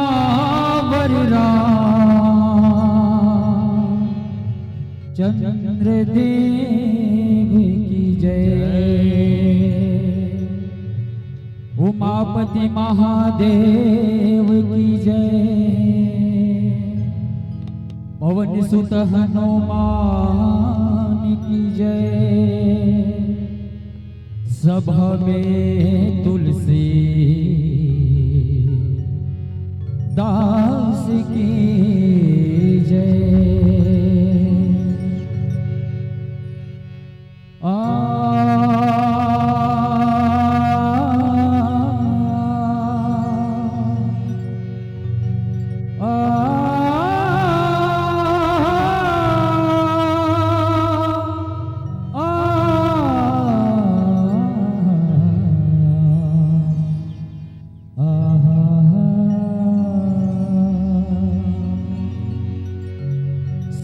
सियावर चंद्रदेव की जय, उमापति महादेव की जय, पवन सुत हनुमान की जय, सभा में तुलसी दास की जय।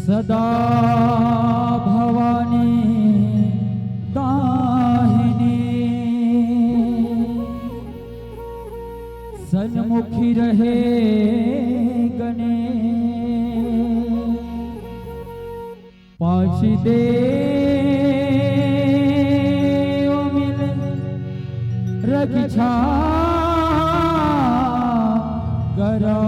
सदा भवानी दाहिनी सन्मुखी रहे गणे, पाछ देव मिल रक्षा करो,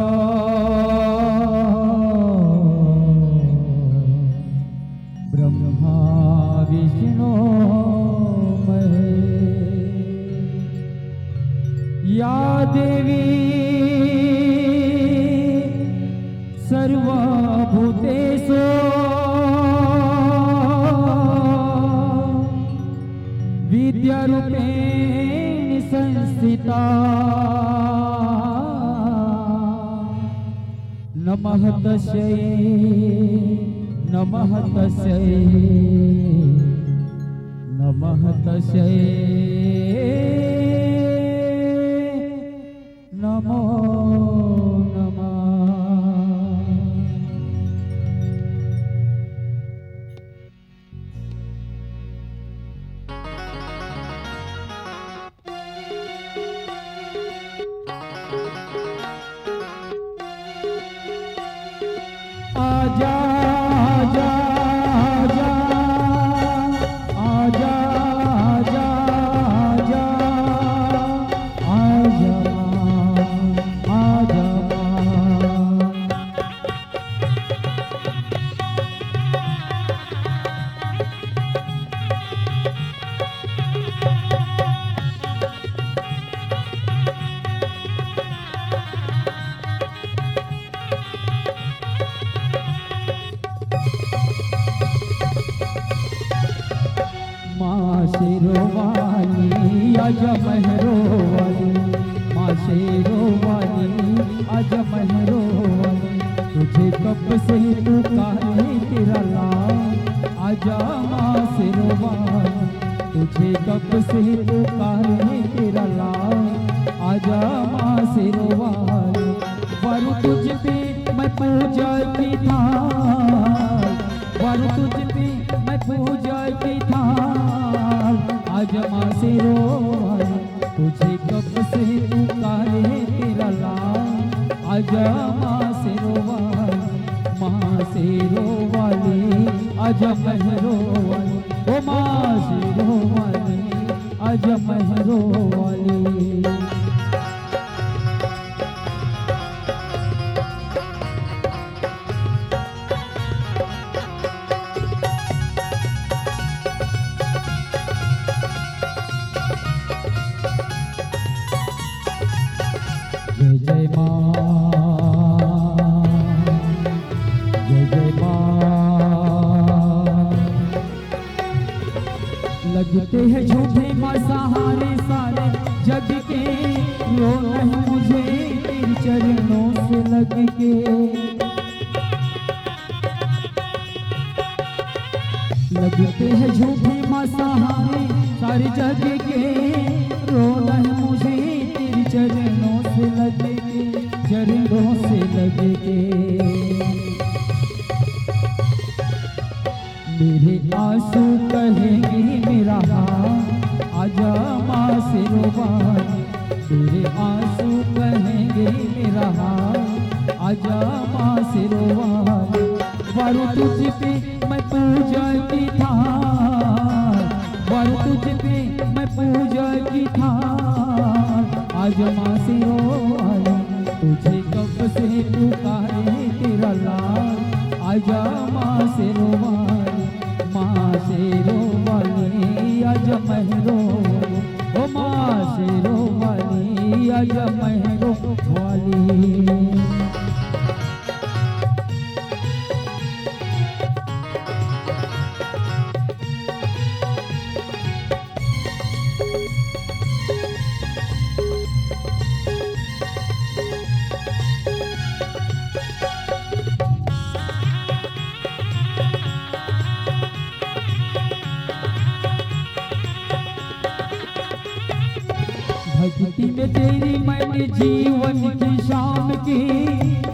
ब्रह्मा विष्णु महेश। या देवी सर्वभूतेषु विद्यारूपेण संस्थिता, नमः तस्यै नमः तस्यै नमः तस्यै नमो नमः। आजा आजा आजा आजा आजा आजा माँ शेरो वाली आजा महरो वाली, माँ शेरो वाली आजा महरो वाली, तुझे कब से पुकारे तेरा लाल, आजा माँ शेरो वाली, तुझे कब से पुकारे तेरा लाल, आजा माँ शेरो वाली। वरु तुझ पे मैं पूजा की थाल, वरु तुझ पे मैं पूजा की थाल, आजा माँ शेरो वाली, तुझे कब से पुकारे तेरा लाल, आजा माँ शेरो वाली, माँ शेरो वाली आजा महरो वाली, ओ माँ शेरो वाली आजा महरो वाली। जय जय माँ, जय जय माँ। लगते हैं झूठे माँ सहारे सारे जग के, रो नहीं मुझे तेरे चरणों से लग के। लगते हैं झूठे माँ सहारे सारे जग के, रो नहीं मुझे तेरे चरणों से लग के, चरणों से लग के। मेरे आंसू कहेंगे मेरा हाथ, आजा माँ शेरो वाली, मेरे आंसू कहेंगे मेरा हाथ, आजा माँ सिरोवाली। वरु तुझ पे मैं पूजा की थाल, वरु तुझ पे मैं पूजा की थाल। आजा माँ सिरोवाली, तुझे कब से पुकारे तेरा लाल। आजा माँ सिरोवाली, माँ सिरोवाली आजा महरो। ओ माँ सिरोवाली आजा महरो वाली। भक्ति में तेरी मैंने जीवन की शाम की,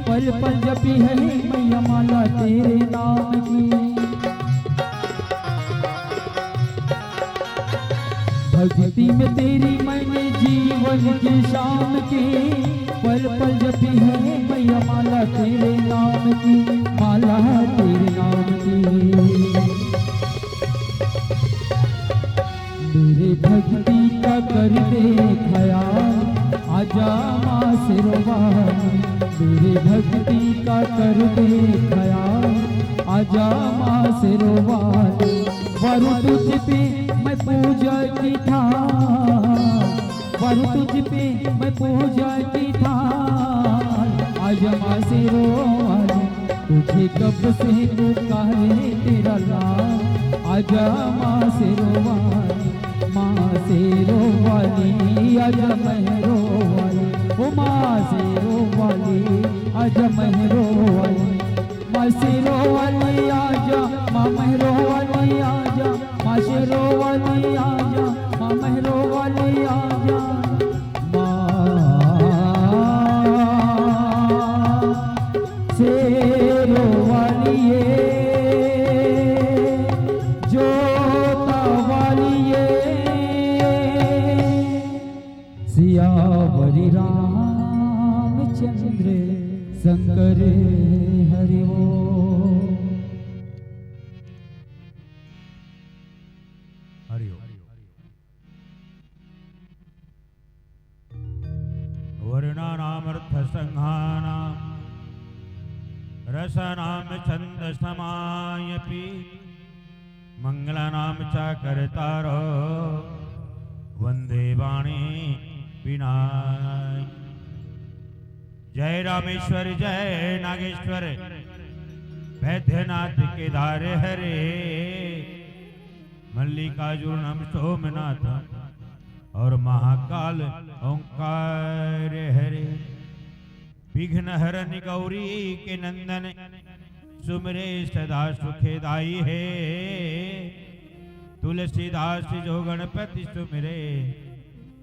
पल पल जपी है मैया माला तेरे नाम की। भक्ति में तेरी मैंने जीवन की शाम की, पल पल जपी है मैया माला तेरे नाम की, माला तेरे नाम की। मेरे भक्ति का कर दे ख्याल, आजा माँ सिरोवाली। मेरे भक्ति का कर दे ख्याल, आजा माँ सिरोवाली। वरु तुझ पे मैं पूजा की थाल, वरु तुझ पे मैं पूजा की थाल। आजा माँ सिरोवाली, तुझे कब से पुकारे तेरा लाल। आजा माँ सिरोवाली, माँ सिरोवाली आजा महरो वाली। ओ माँ सिरोवाली आजा महरो वाली। माँ सिरोवाली आजा, माँ महरो वाली आजा। माँ सिरोवाली आजा, माँ महरो वाली आजा। माँ सिरोवाली सियावरी रामचंद्र शंकर हरि ओम। हरि ओम। वर्णानामर्थसंहानां रसनाम छन्दसमायपि मंगलानां च कर्तारो वंदे वाणी विनायक। जय रामेश्वर जय नागेश्वर वैद्यनाथ केदार हरे मल्लिकार्जुनम सोमनाथ और महाकाल ओंकार हरे। विघ्न हरन गौरी के नंदन सुमरे सदा सुखेदाई है। तुलसीदास जो गणपति सुमरे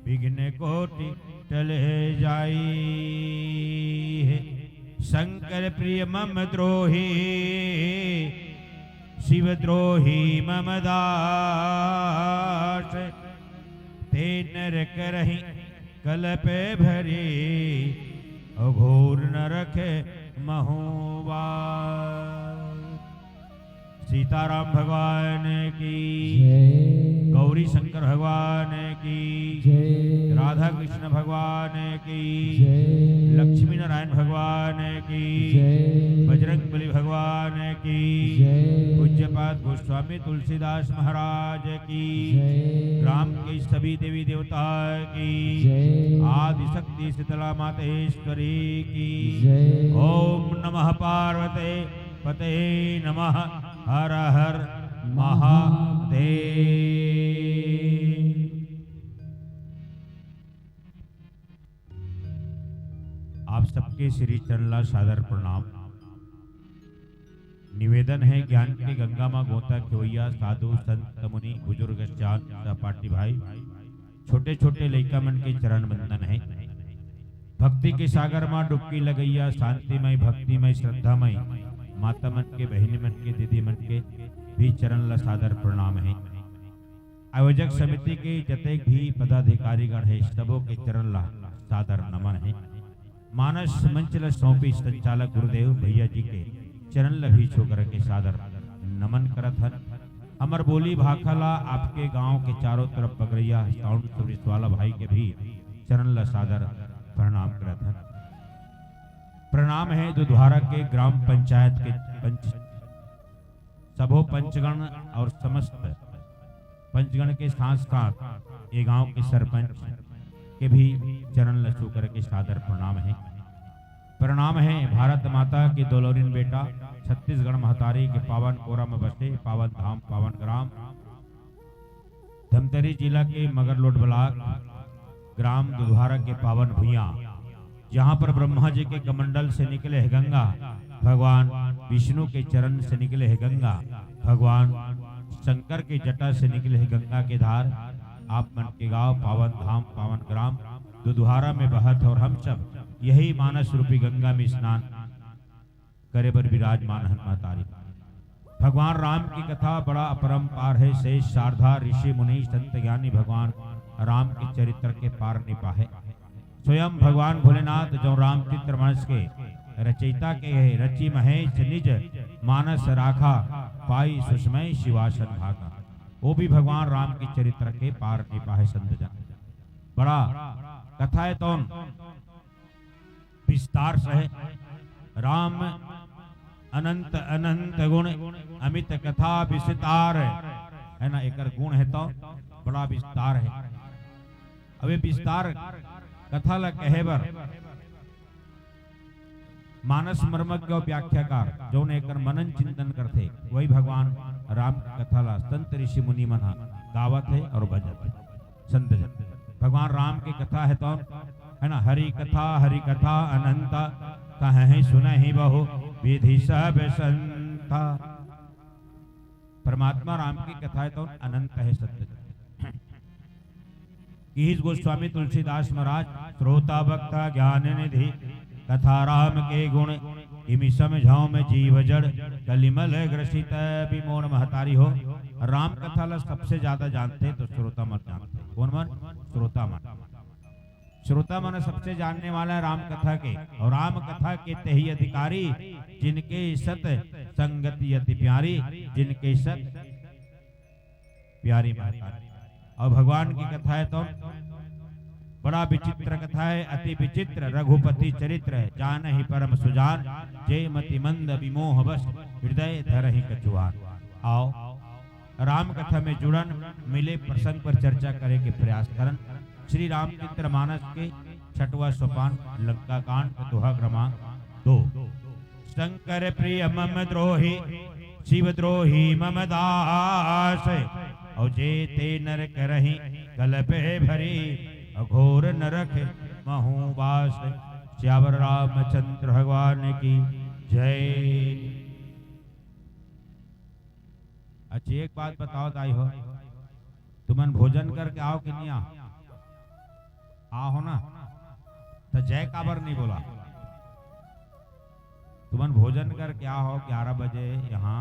विघ्न कोटि टले जाई है। शंकर प्रिय मम द्रोही शिव द्रोही मम दास। ते नर करहि कलप भरे अघोर न रखे महोवार। सीताराम भगवान की, गौरी शंकर भगवान की, राधा कृष्ण भगवान की, लक्ष्मी नारायण भगवान की, बजरंग बली भगवान की, पूज्यपाद गोस्वामी तुलसीदास महाराज की, राम के सभी देवी देवता की, आदि शक्ति शीतला मातेश्वरी की। ओम नमः पार्वते पते नमः। हर हर महादेव। आप सबके श्री चरणला सादर प्रणाम। निवेदन है ज्ञान के गंगा माँ गोता खेवैया साधु संत मुनि बुजुर्ग चार सहपाठी भाई छोटे छोटे लइका मन के चरण बंदन है। भक्ति के सागर माँ डुबकी लगैया शांतिमय भक्तिमय श्रद्धामय माता मन के बहनी मन के दीदी मन के भी चरण ला सादर प्रणाम है। आयोजक समिति के जतेक भी पदाधिकारीगण है सबों के चरण ला सादर नमन है। मानस मंचल सौंपी संचालक गुरुदेव भैया जी के चरण लभी छोकर के सादर नमन करत हन। अमर बोली भाखाला आपके गांव के चारों तरफ बगरैया साउंड सर्विस वाला भाई के भी चरण ल सादर प्रणाम करत हन। प्रणाम है दुधवारा के ग्राम पंचायत के पंच सबो पंचगण और समस्त पंचगण के साथ साथ ये गांव के सरपंच के भी चरण ल छूकर के सादर प्रणाम है। प्रणाम है भारत माता की दोलोरिन बेटा छत्तीसगढ़ महतारी के पावन कोरा में बसे पावन धाम पावन ग्राम धमतरी जिला के मगरलोड ब्लॉक ग्राम दुधवारा के पावन भुइया, जहाँ पर ब्रह्मा जी के कमंडल से निकले है गंगा, भगवान विष्णु के चरण से निकले है गंगा, भगवान शंकर के जटा से निकले है गंगा के धार। आप मन के गांव पावन धाम पावन ग्राम दुधवारा में बहत और हम सब यही मानस रूपी गंगा में स्नान करे बर विराजमान हन महतारी। भगवान राम की कथा बड़ा अपरंपार है, शेष शारदा ऋषि मुनि संत ज्ञानी भगवान राम के चरित्र के पार नहीं पाहे। स्वयं भगवान भोलेनाथ जो रामचरित्र मानस के रचयिता के है, रचि महेश निज मानस राखा पाई सुषमय शिवासन भागा। वो भी भगवान राम के चरित्र के पार नहीं पाए संत जन। बड़ा कथा है तो विस्तार से है। राम अनंत अनंत गुण अमित कथा विस्तार है ना, एक गुण है तो बड़ा विस्तार है। अब ये विस्तार कथा ला कहे बर मानस मर्मज्ञ व्याख्याकार जो ने एकर मनन चिंतन करते वही भगवान राम की कथा ला संत ऋषि मुनि मन गावत है और बजत है। संत जन भगवान राम की कथा है तो है ना, हरि कथा अनंत कहे सुनहि बहु विधि सब संता। परमात्मा राम की कथा है तो अनंत है संत जन। कीज गोस्वामी तुलसीदास महाराज श्रोता वक्ता ज्ञान निधि कथा राम के गुण इमि समझाओ में जीव जड़ कलिमल ग्रसित विमोन महतारी हो। राम कथा ला सबसे ज्यादा जानते तो श्रोता मन जानते। कौन मन? श्रोता मन। श्रोता मन सबसे जानने वाला है राम कथा के, और राम कथा के तही अधिकारी जिनके सत संगति अति प्यारी, जिनके सत प्यारी महतारी। और भगवान की कथा है तो बड़ा विचित्र कथा है, अति विचित्र रघुपति चरित्र है। जान ही परम सुजान जय मति मंद विमोह बस हृदय धर ही कछुआन। आओ राम कथा में जुड़न मिले प्रसंग पर चर्चा करे के प्रयास करन। श्री रामचरित्र मानस के छठवां सोपान लंका कांड दोहा क्रमांक 2। शंकर प्रिय मम द्रोही शिव द्रोही मम दास, और जेते नरक रही कलपे भरी अघोर नरक महुबास। श्यावर रामचंद्र भगवान की जय। अच्छी एक बात बताओ ताई हो, तुमन भोजन करके आओ कि नहीं आओ ना, तो जय काबर नहीं बोला? तुमन भोजन करके आओ 11 बजे यहाँ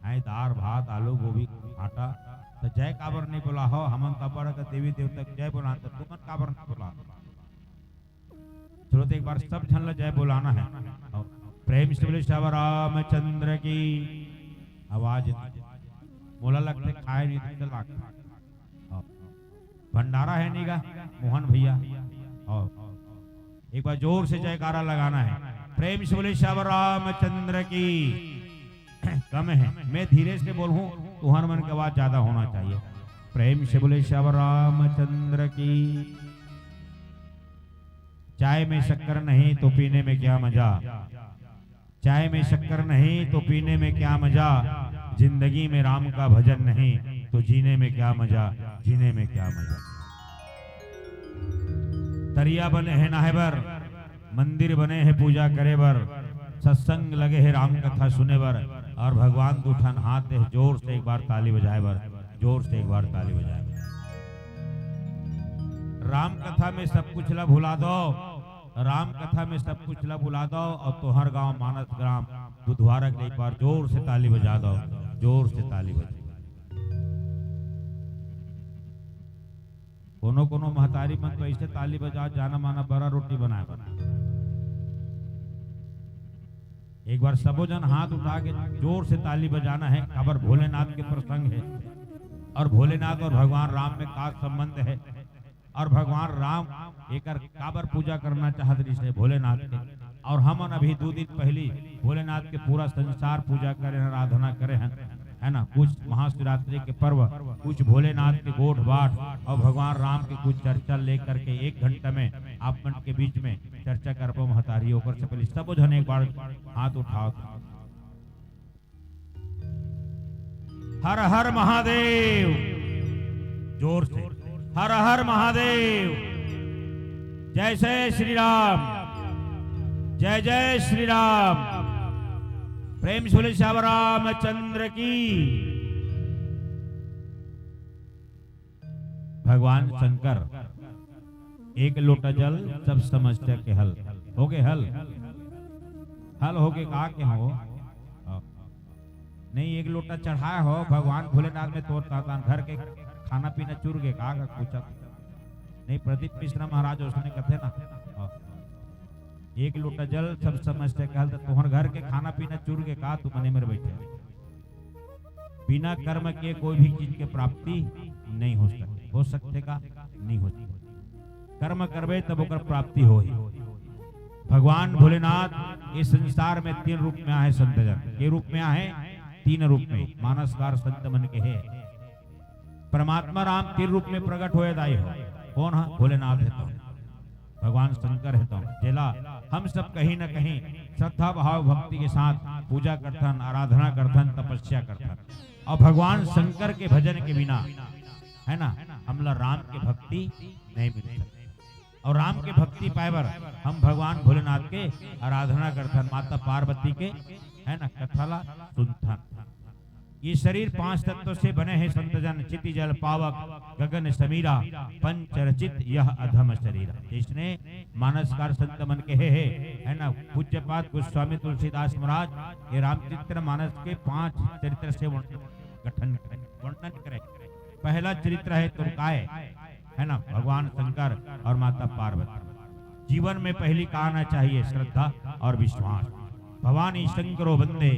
आए, दाल भात आलू गोभी आटा, तो जय काबर नहीं बोला हो? हमन तबर का देवी देवता जय बोला, तो तुमन काबर नहीं बोला? चलो तो एक बार सब झन जय बोलाना है। प्रेम से बोले श्यावर रामचंद्र की। आवाज मोला लगते खाए नहीं तो लगता भंडारा है नहीं का मोहन भैया, और एक बार जोर से जयकारा लगाना है। प्रेम से बोले श्यावर रामचंद्र की। कम है, मैं धीरे से बोलूं तो हर मन की आवाज ज्यादा होना चाहिए। प्रेम से बोले श्यावर रामचंद्र की। चाय में शक्कर नहीं तो पीने में क्या मजा, चाय में शक्कर नहीं तो पीने में क्या मजा, जिंदगी में राम का भजन नहीं तो जीने में क्या मजा, जीने में क्या मजा। तरिया बने हैं नाहे बर, मंदिर बने हैं पूजा करे बर, सत्संग लगे है राम कथा सुने बर, और भगवान उठन हाथ है जोर से एक बार ताली बजाए बर, जोर से एक बार ताली बजाए बर। राम कथा में सब कुछ ला भुला दो, राम कथा में सब कुछ ला भुला दो, और तोहर गांव मानस ग्राम बुधवार के एक बार जोर से ताली बजा दो, जोर से ताली बजा। कोनो कोनो महतारी मन तो ऐसे ताली बजा जाना माना बड़ा रोटी बनाए बना एक बार सबो जन हाथ उठा के जोर से ताली बजाना है। खबर भोलेनाथ के प्रसंग है और भोलेनाथ और भगवान राम में खास संबंध है और भगवान राम एक काबर पूजा करना चाहते से भोलेनाथ के, और हम अभी 2 दिन पहले भोलेनाथ के पूरा संसार पूजा करे हैं, आराधना करे हैं, है ना। कुछ महाशिवरात्रि के पर्व, कुछ भोलेनाथ के गोठ बाट और भगवान राम के कुछ चर्चा लेकर के 1 घंटे में आप मन के बीच में चर्चा करबो महतारी। ओकर से पहले सब जन एक बार हाथ उठाओ। हर हर महादेव, जोर से हर हर महादेव। जय जय श्री राम, जय जय श्री राम। प्रेम से बोले श्याम रामचंद्र की। भगवान शंकर एक लोटा जल सब समस्या के हल हो गए। हल हो गए कहा के हो नहीं, एक लोटा चढ़ाया हो भगवान भोलेनाथ में तोड़ घर के खाना पीना चुर गए कहा का पूछा नहीं। प्रदीप मिश्रा महाराज उसने कहते ना, एक लोटा जल सब समस्या के हल। तुम्हारे घर के खाना पीना चुर के कहा तू मने में बैठे। बिना कर्म के कोई भी चीज के प्राप्ति नहीं हो सकते का नहीं हो सकते। कर्म करबे तब ओकर प्राप्ति हो ही। भगवान भोलेनाथ इस संसार में 3 रूप में आए संत जन के रूप में आए, 3 रूप में मानसकार संत मन के है। परमात्मा राम 3 रूप में प्रकट होए दाई हो। कौन है? भोलेनाथ है तो भगवान शंकर है तो जेला हम सब कहीं न कहीं श्रद्धा भाव भक्ति के साथ पूजा करथन, आराधना करथन, तपस्या करथन। और भगवान शंकर के भजन के बिना है ना हमला राम के भक्ति नहीं मिल सकती। और राम के भक्ति पाएबर हम भगवान भोलेनाथ के आराधना करथन, माता पार्वती के है ना कथाला सुनथन। ये शरीर 5 तत्वों से बने हैं संतजन, चिति जल पावक गगन समीरा पंचरचित यह अधम शरीर। जिसने मानसकार संत मन के है ना पूज्यपाद गोस्वामी तुलसीदास महाराज ये रामचरित्र मानस के 5 चरित्र से वर्णन करे। पहला चरित्र है तुर्काय, है ना भगवान शंकर और माता पार्वती। जीवन में पहली कहना चाहिए श्रद्धा और विश्वास। भवानी शंकरो बंदे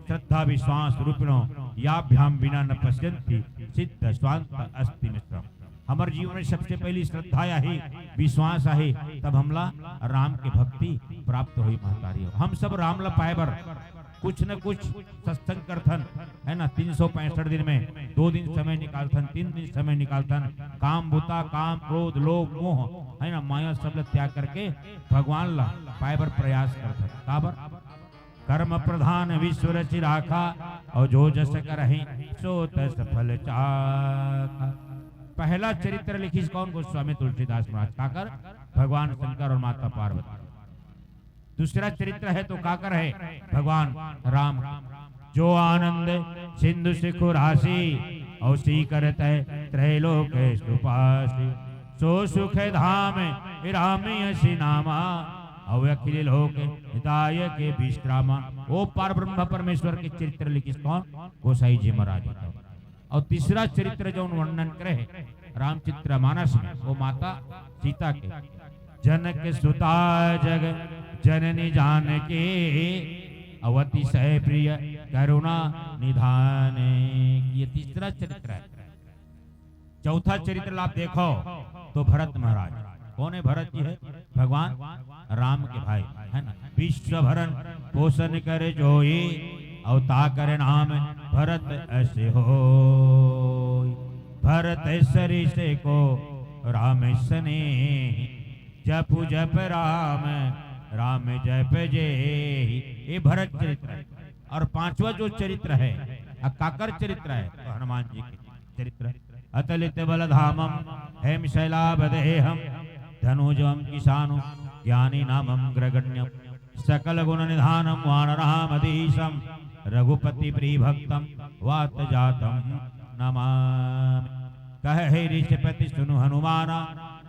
श्रद्धा विश्वास रूपिणो याभ्याम बिना न पश्यन्ति सिद्ध स्वांत अस्ति मित्रम। हमारे जीवन में सबसे पहली श्रद्धा आई, विश्वास आई, तब हमला राम के भक्ति प्राप्त हुई महतारी। हम सब रामला पाएबर कुछ न कुछ सत्संग करथन, है ना। 365 दिन में 2 दिन समय निकालथन, 3 दिन समय निकालथन। काम भूता काम क्रोध लोभ मोह है ना माया सब त्याग करके भगवान ला पाएबर प्रयास करथन। काबर कर्म प्रधान विश्व रचि राखा और जो जस करहि सो तस फल चाखा। पहला चरित्र लिखी कौन? गोस्वामी तुलसीदास महाराज। काकर? भगवान शंकर और माता पार्वती। दूसरा चरित्र है तो काकर है? भगवान राम। जो आनंद सिंधु सिखु राशि औसी करत है त्रैलोक सुपासी। सो सुख धाम रामी हसी नामा अखिल लोक हिताय के विश्रामा। वो पार ब्रह्म परमेश्वर के चरित्र लिखिस कौन? गोसाई जी महाराज। और तीसरा चरित्र जो वर्णन करे रामचरित्र मानस में वो माता सीता के। जनक सुता जग जननी जान के अवति सह प्रिय करुणा निधान। ये तीसरा चरित्र है। चौथा चरित्र आप देखो तो भरत महाराज। कौन है भरत जी? है भगवान राम के भाई, है ना। विश्व भरण पोषण करे जोई अवता करे नाम भरत ऐसे हो। भरत सरी से को राम सने जपु जप राम राम जप जे। ये भरत चरित्र है। और 5वां जो चरित्र है काकर चरित्र है तो हनुमान जी के चरित्र। अतलित बलधामम हेम शैलाभदेहम धनुजम किसानु ज्ञानी नामम ग्रगण्यम सकल गुण निधानम वानरामधीशम रघुपति प्रिभक्तम वात जातम नमामि। कहे ऋषपति सुनु हनुमाना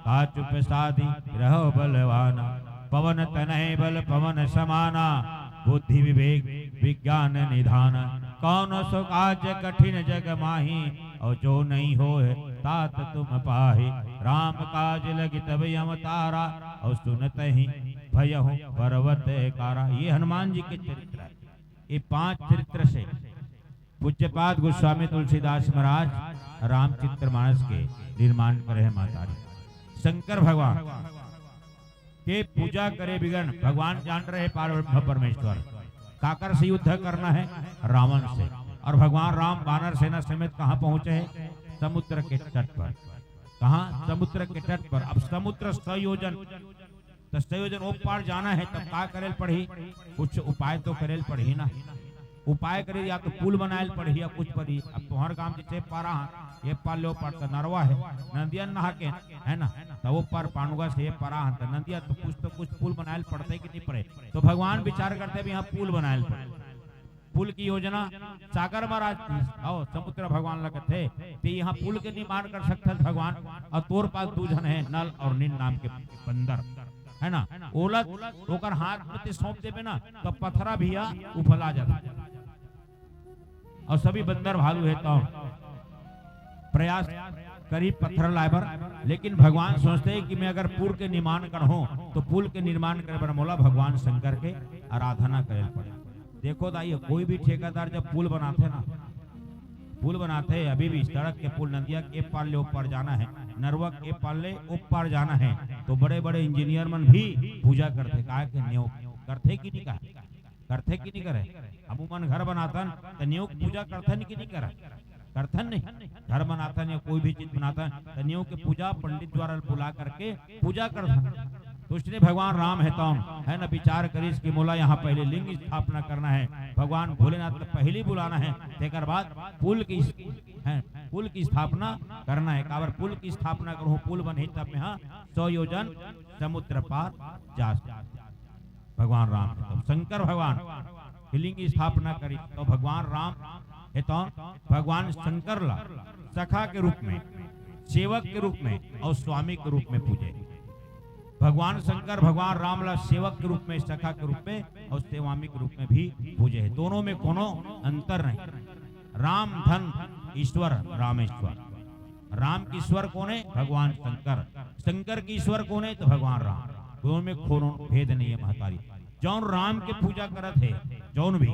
का चुप साधी रहो बलवाना। पवन तनय बल पवन समाना बुद्धि विवेक विज्ञान निधान। कौन सो काज कठिन जग माही और जो नहीं हो तात तुम पाहे। राम काज लगी तब अवतारा और सुनत ही भयहु पर्वत कारा। ये हनुमान जी के चरित्र है। ये 5 चरित्र से पूज्यपाद गोस्वामी तुलसीदास महाराज रामचरितमानस के निर्माण करे हैं। मातारी शंकर भगवान के पूजा करे बिगन। भगवान जान रहे पारब्रह्म परमेश्वर काकर से युद्ध करना है रावण से। और भगवान राम वानर सेना समेत कहाँ पहुंचे हैं? समुद्र के तट पर। कहाँ? समुद्र के तट पर। अब समुद्र 100 योजन, तो 100 योजन ओप पार जाना है, तब का करेल पड़ी? कुछ उपाय तो करेल पड़ी ना। उपाय करे या तो पुल बनाएल पड़ी या कुछ पड़ी। अब तोहर काम जैसे पारा ये पार लो पार तो नरवा है, नदिया नहा के है ना, तो वो पार पानुगा से ये पारा तो नदिया तो कुछ पुल बनाएल पड़ते कि नहीं पड़े। तो भगवान विचार करते भी यहाँ पुल बनाएल पड़े। पुल की योजना सागर महाराज और समुद्र भगवान लगते थे यहाँ पुल के निर्माण कर सकते भगवान। और तोर पास 2 जन है, नल और नील नाम के बंदर है ना। ओलत होकर हाथ में सौंप देवे ना, तो पथरा भी उफला जाता और सभी बंदर भालू है तो प्रयास करीब पत्थर लाइबर। लेकिन भगवान सोचते हैं कि मैं अगर पुल के निर्माण कर हूं तो पुल के निर्माण करे पर मोला भगवान शंकर के आराधना करे पड़े। देखो दाइए, कोई भी ठेकेदार जब पुल बनाते ना, पुल बनाते हैं अभी भी सड़क के पुल, नदिया के पार ले ऊपर जाना है, नरवा के पार ले ऊपर जाना है, तो बड़े बड़े इंजीनियर मन भी पूजा करते। कहा के नियोग करते कि नहीं? करते कि नहीं करे? अमूमन घर बनातन तो नियोग पूजा करथन कि नहीं करे? करथन नहीं। घर बनातन या कोई भी चीज बनातन तो नियोग की पूजा पंडित द्वारा बुला करके पूजा करथन। तो उसने भगवान राम है तो है ना विचार करीस कि मोला यहाँ पहले लिंग स्थापना करना है। भगवान भोलेनाथ को पहले बुलाना है, तेकर बाद पुल की स्थापना करना है। काबर पुल की स्थापना करूँ, पुल बने तब में 100 योजन समुद्र पार जा। भगवान राम तो शंकर भगवान लिंग स्थापना करी तो भगवान राम है तो भगवान शंकर ला सखा के रूप में, सेवक के रूप में और स्वामी के रूप में पूजे। भगवान शंकर भगवान राम ला सेवक के रूप में, सखा के रूप में और स्वामी के रूप में भी पूजे है। दोनों में कोनो अंतर नहीं। राम धन ईश्वर रामेश्वर। राम की ईश्वर कौन है? भगवान शंकर। शंकर की ईश्वर कौन है? तो भगवान राम। दोनों में कोनो भेद नहीं है। महतारी जौन राम के पूजा करत है जौन भी,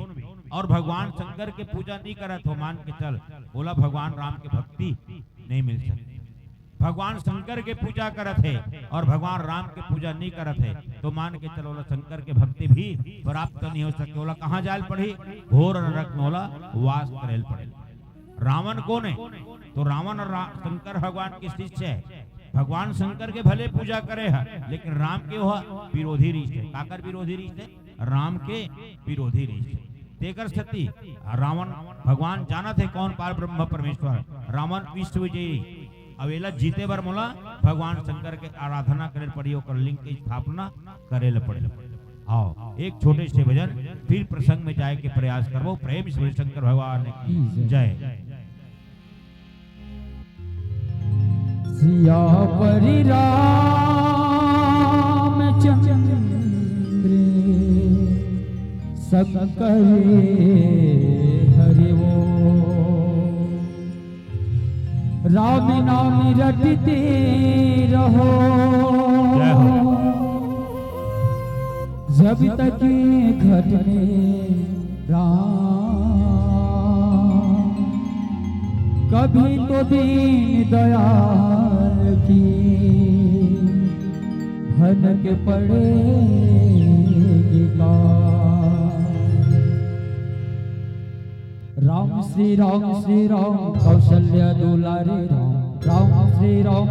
और भगवान शंकर के पूजा नहीं करत हो, मान के चल बोला भगवान राम के भक्ति नहीं मिल सकती। भगवान शंकर के पूजा करत है और भगवान राम के पूजा नहीं करत है, तो मान के चलो शंकर के भक्ति भी प्राप्त नहीं हो सके। बोला कहाँ जायल पड़ी? घोर नरक में बोला वास करेल पड़े। रावण कौन है? तो रावण और शंकर भगवान के शिष्य है। भगवान शंकर के भले पूजा करे है, लेकिन राम के वह विरोधी रिश्ते। काकर विरोधी रिश्ते? राम के विरोधी रिश्ते। तेकर स्थिति रावण भगवान जाना थे कौन पार ब्रह्म परमेश्वर। रावण विश्व विजयी अवेला जीते बर मोला भगवान शंकर के आराधना करे पड़ी, और लिंग की स्थापना करे पड़े। आओ एक छोटे से भजन फिर प्रसंग में जाए के प्रयास करो। प्रेम से शंकर भगवान की जय। सियापरि रामचंद्र शंकर हरि वो। राम नाम रटते रहो जब तक घट में राम। कभी तो दीन दयाल की भनक पड़ेगी का। राम श्री राम कौशल्य दुलारे राम। राम श्री राम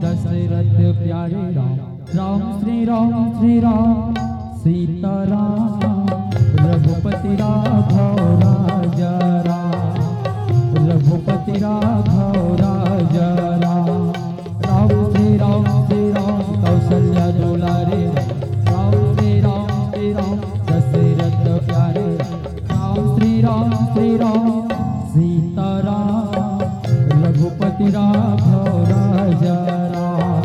दशरथ प्यारे राम। राम श्री राम सीताराम रघुपति राघव राजा राम। रघुपति राघव राजा राम। राम श्री राम कौशल्य दुलारे राम। श्री राम दशरथ प्यारे राम। श्री राम सीताराम रघुपति राघव राजा राम।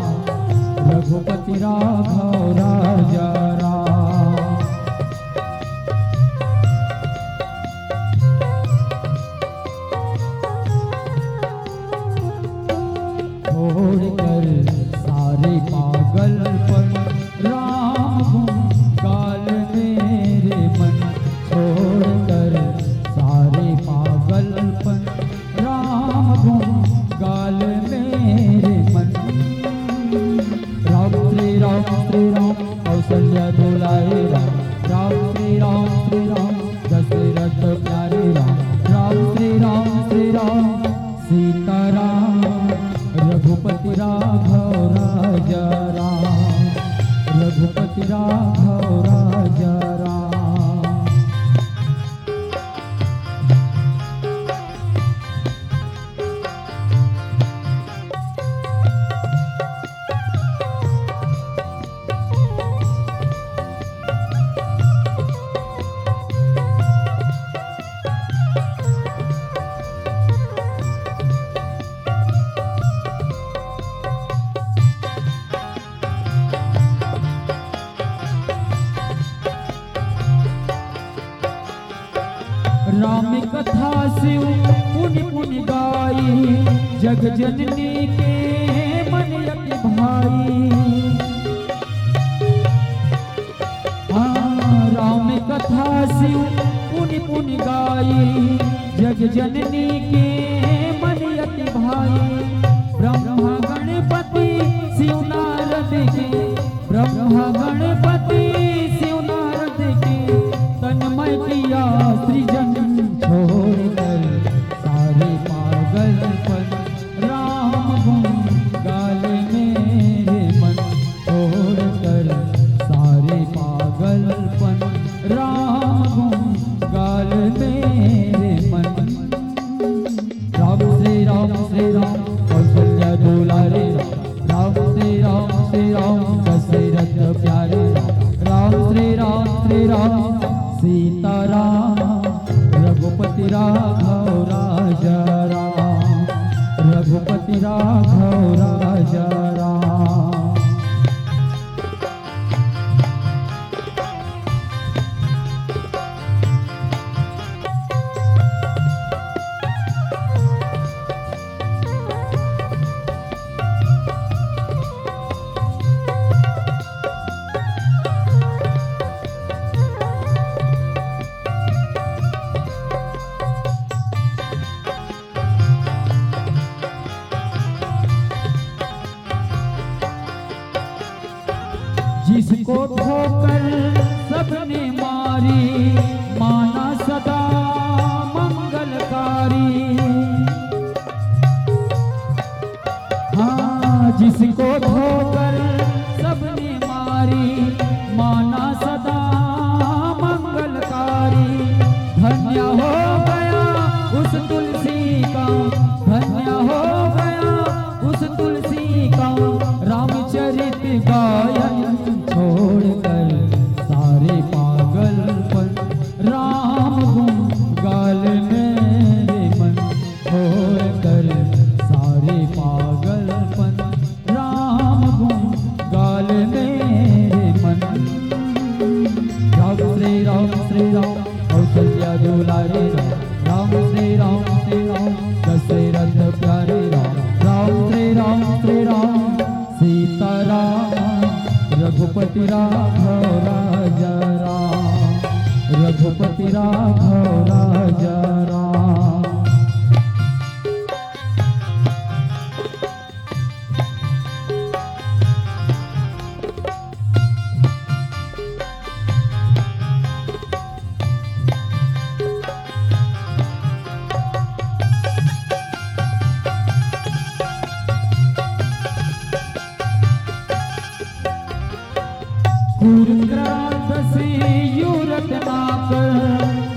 रघुपति राघव राजा राम। छोड़कर सारे पागलपन राम राम कथा शिव पुनि पुनि गाई, जग जननी के मन यति भाई। हाँ, राम कथा शिव पुनि पुनि गाई, जग जननी के मन यति भाई। ब्रह्मा गणपति शिव नारद के, ब्रह्मा गणपति शिव नारद के, तन्मय किया सृजन छोड़कर सारे पागलपन। राम गुण गाले मेरे मन छोड़कर सारे पागलपन। राम गुण गाले मेरे मन। राम श्री राम कौशल्या दुलारे राम, राम श्री राम दशरथ प्यारे राम, श्री राम सीताराम, रघुपति राघव राजा राम, रघुपति राघव राजा राम। जिसको ठोकर सबने मारी, माना सदा मंगलकारी। हाँ, जिसको ठोकर सबने मारी, माना सदा मंगलकारी। धन्य हो गया उस तुलसी का, धन्य हो गया उस तुलसी का, रामचरित गायन छोड़कर सारे पागलपन। राम गुण गाल मेरे मन छोड़कर सारे पागलपन। राम गुण गाल मेरे मन। राम श्री राम कौशल्या दुलारे राम, श्री राम दशरथ प्यारे राम, श्री राम सीताराम, रघुपति राघव राजा राम, रघुपति राघव राजा राम।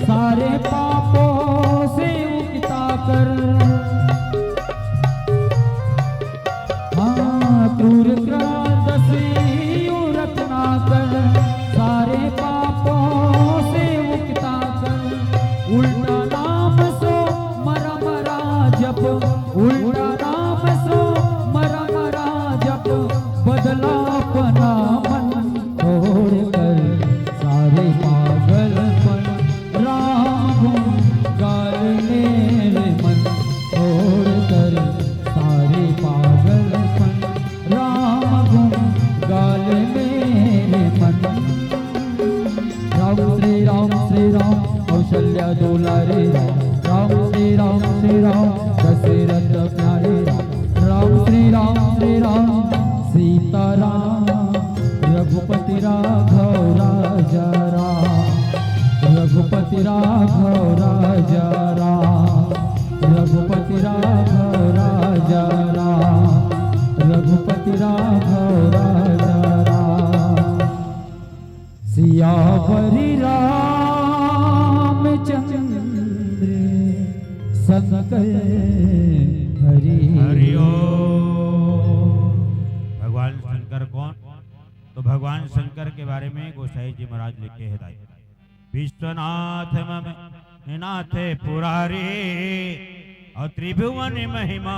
सारे पापों से उगता कर। हाँ, क्रूर क्रांत से रखना कर, सारे पापों से उगता कर। उल्टा नाम सो मरा मरा जप, उल्टा नाम सो मरा मरा जप, बदला अपना मन छोड़कर सारे पागलपन। राम गुण गाल मेरे मन छोड़कर सारे पागलपन। राम गुण गाल मेरे मन। राम श्री राम कौशल्या दुलारे राम, श्री राम दशरथ प्यारे राम, श्री राम सीताराम, रघुपति राघव राजा राम, रघुपति राघव राजा राम, रघुपति राघव राजा राम, रघुपति राघव राजा राम। सियावरी रामचंद्र शंकर हरि हरिओम। भगवान शंकर कौन? तो भगवान शंकर के बारे में गोसाई जी महाराज लिखे हिदायत। विश्वनाथ मम नाथ पुरारे, और त्रिभुवन महिमा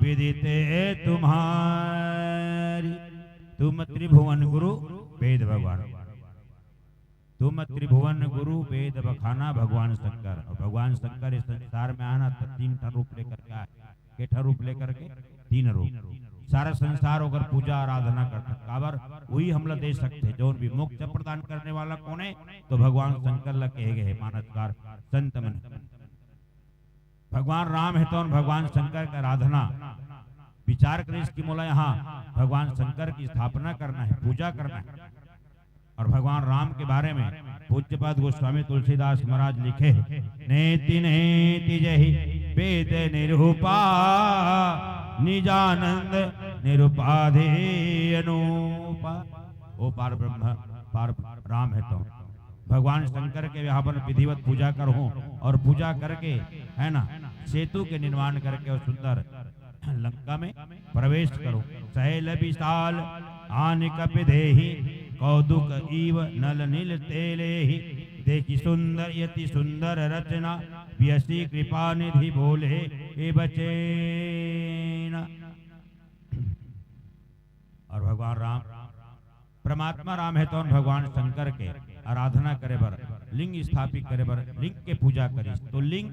विदिते तुम्हारी। तुम त्रिभुवन गुरु वेद भगवान। तुम त्रिभुवन गुरु वेद बखाना भगवान शंकर। और भगवान शंकर इस संसार में आना तो 3 ठा रूप लेकर के आए। के ठा रूप लेकर के? 3 रूप। सारा संसार होकर पूजा आराधना करता काबर वही हमला दे सकते जो भी मोक्ष प्रदान करने वाला कौन है तो भगवान शंकर ला कहे गए मानसकार संत मन। भगवान राम है तो भगवान शंकर का आराधना विचार करें इसकी मोला यहाँ भगवान शंकर की स्थापना करना है, पूजा करना है। और भगवान राम के बारे में पूज्यपाद गोस्वामी तुलसीदास महाराज लिखे नेति नेति जहि वेद निरूपा निजानंद निरुपाधि अनूपा। ओ पार ब्रह्म पार राम है तो भगवान शंकर के यहाँ पर विधिवत पूजा करो और पूजा करके है ना सेतु के निर्माण करके और सुंदर लंका में प्रवेश करो। सहेल विशाल आन कपिदेहि कौदुक इव नल नील तेलेहि देखी सुंदर यति सुंदर रचना व्यसी कृपा निधि बोले ए बचेना। और भगवान राम परमात्मा राम है तो भगवान शंकर के आराधना करे बर लिंग स्थापित करे बर लिंग के पूजा करे तो लिंग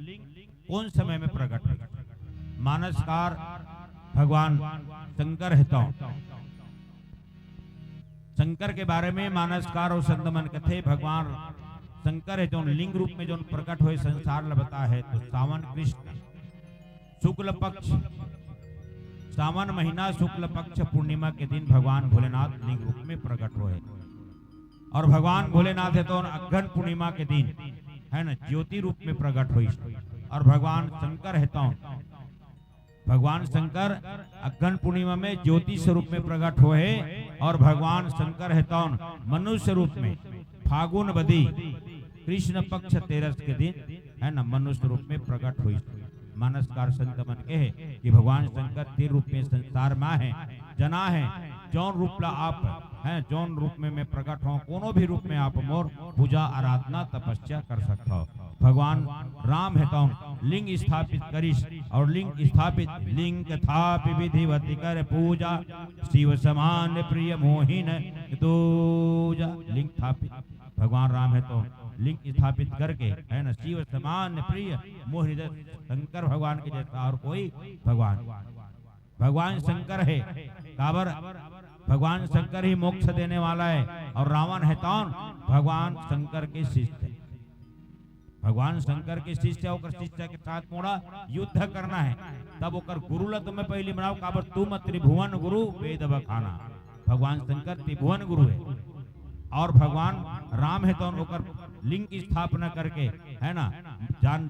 कौन समय में प्रकट हो? मानसकार भगवान शंकर है तो शंकर के बारे में मानसकार और संत मन कथे भगवान शंकर है जो लिंग रूप में जो प्रकट हुए संसार लबता है तो सावन कृष्ण शुक्ल पक्ष सावन महीना शुक्ल पक्ष पूर्णिमा के दिन भगवान भोलेनाथ लिंग रूप में प्रकट हुए। और भगवान भोलेनाथ है तो अग्न पूर्णिमा के दिन है ना ज्योति रूप में प्रकट हुई। और भगवान शंकर है तो भगवान शंकर अग्न पूर्णिमा में ज्योति स्वरूप में प्रकट हुए। और भगवान शंकर है तो मनुष्य रूप में फागुन बदी कृष्ण पक्ष 13 के दिन है ना मनुष्य रूप में प्रकट हुई। मानसकार संत मन कहे कि भगवान शंकर 3 रूप में संसार में है जना है जौन रूप ला आप हैं जौन रूप में मैं प्रकट हूँ कोनो भी रूप में आप मोर पूजा आराधना तपस्या कर सकता हो। भगवान राम है तो लिंग स्थापित करिस और लिंग स्थापित लिंग थापि विधिवती कर पूजा शिव समान प्रिय मोहिन दूजा। लिंग स्थापित भगवान राम है तो लिंग स्थापित करके है ना शिव समान प्रिय मोहित शंकर भगवान के जैसा और कोई भगवान शंकर है काबर भगवान शंकर ही मोक्ष देने वाला है। और रावण है तो भगवान शंकर के शिष्य भगवान शंकर के शिष्य होकर शिष्य के साथ मोड़ा युद्ध करना है तब ओकर गुरु ला तुम्हें पहले बनाओ काबर तुम त्रिभुवन गुरु वेद बखाना। भगवान शंकर त्रिभुवन गुरु है और भगवान राम है तो ओकर लिंग की स्थापना करके है ना जान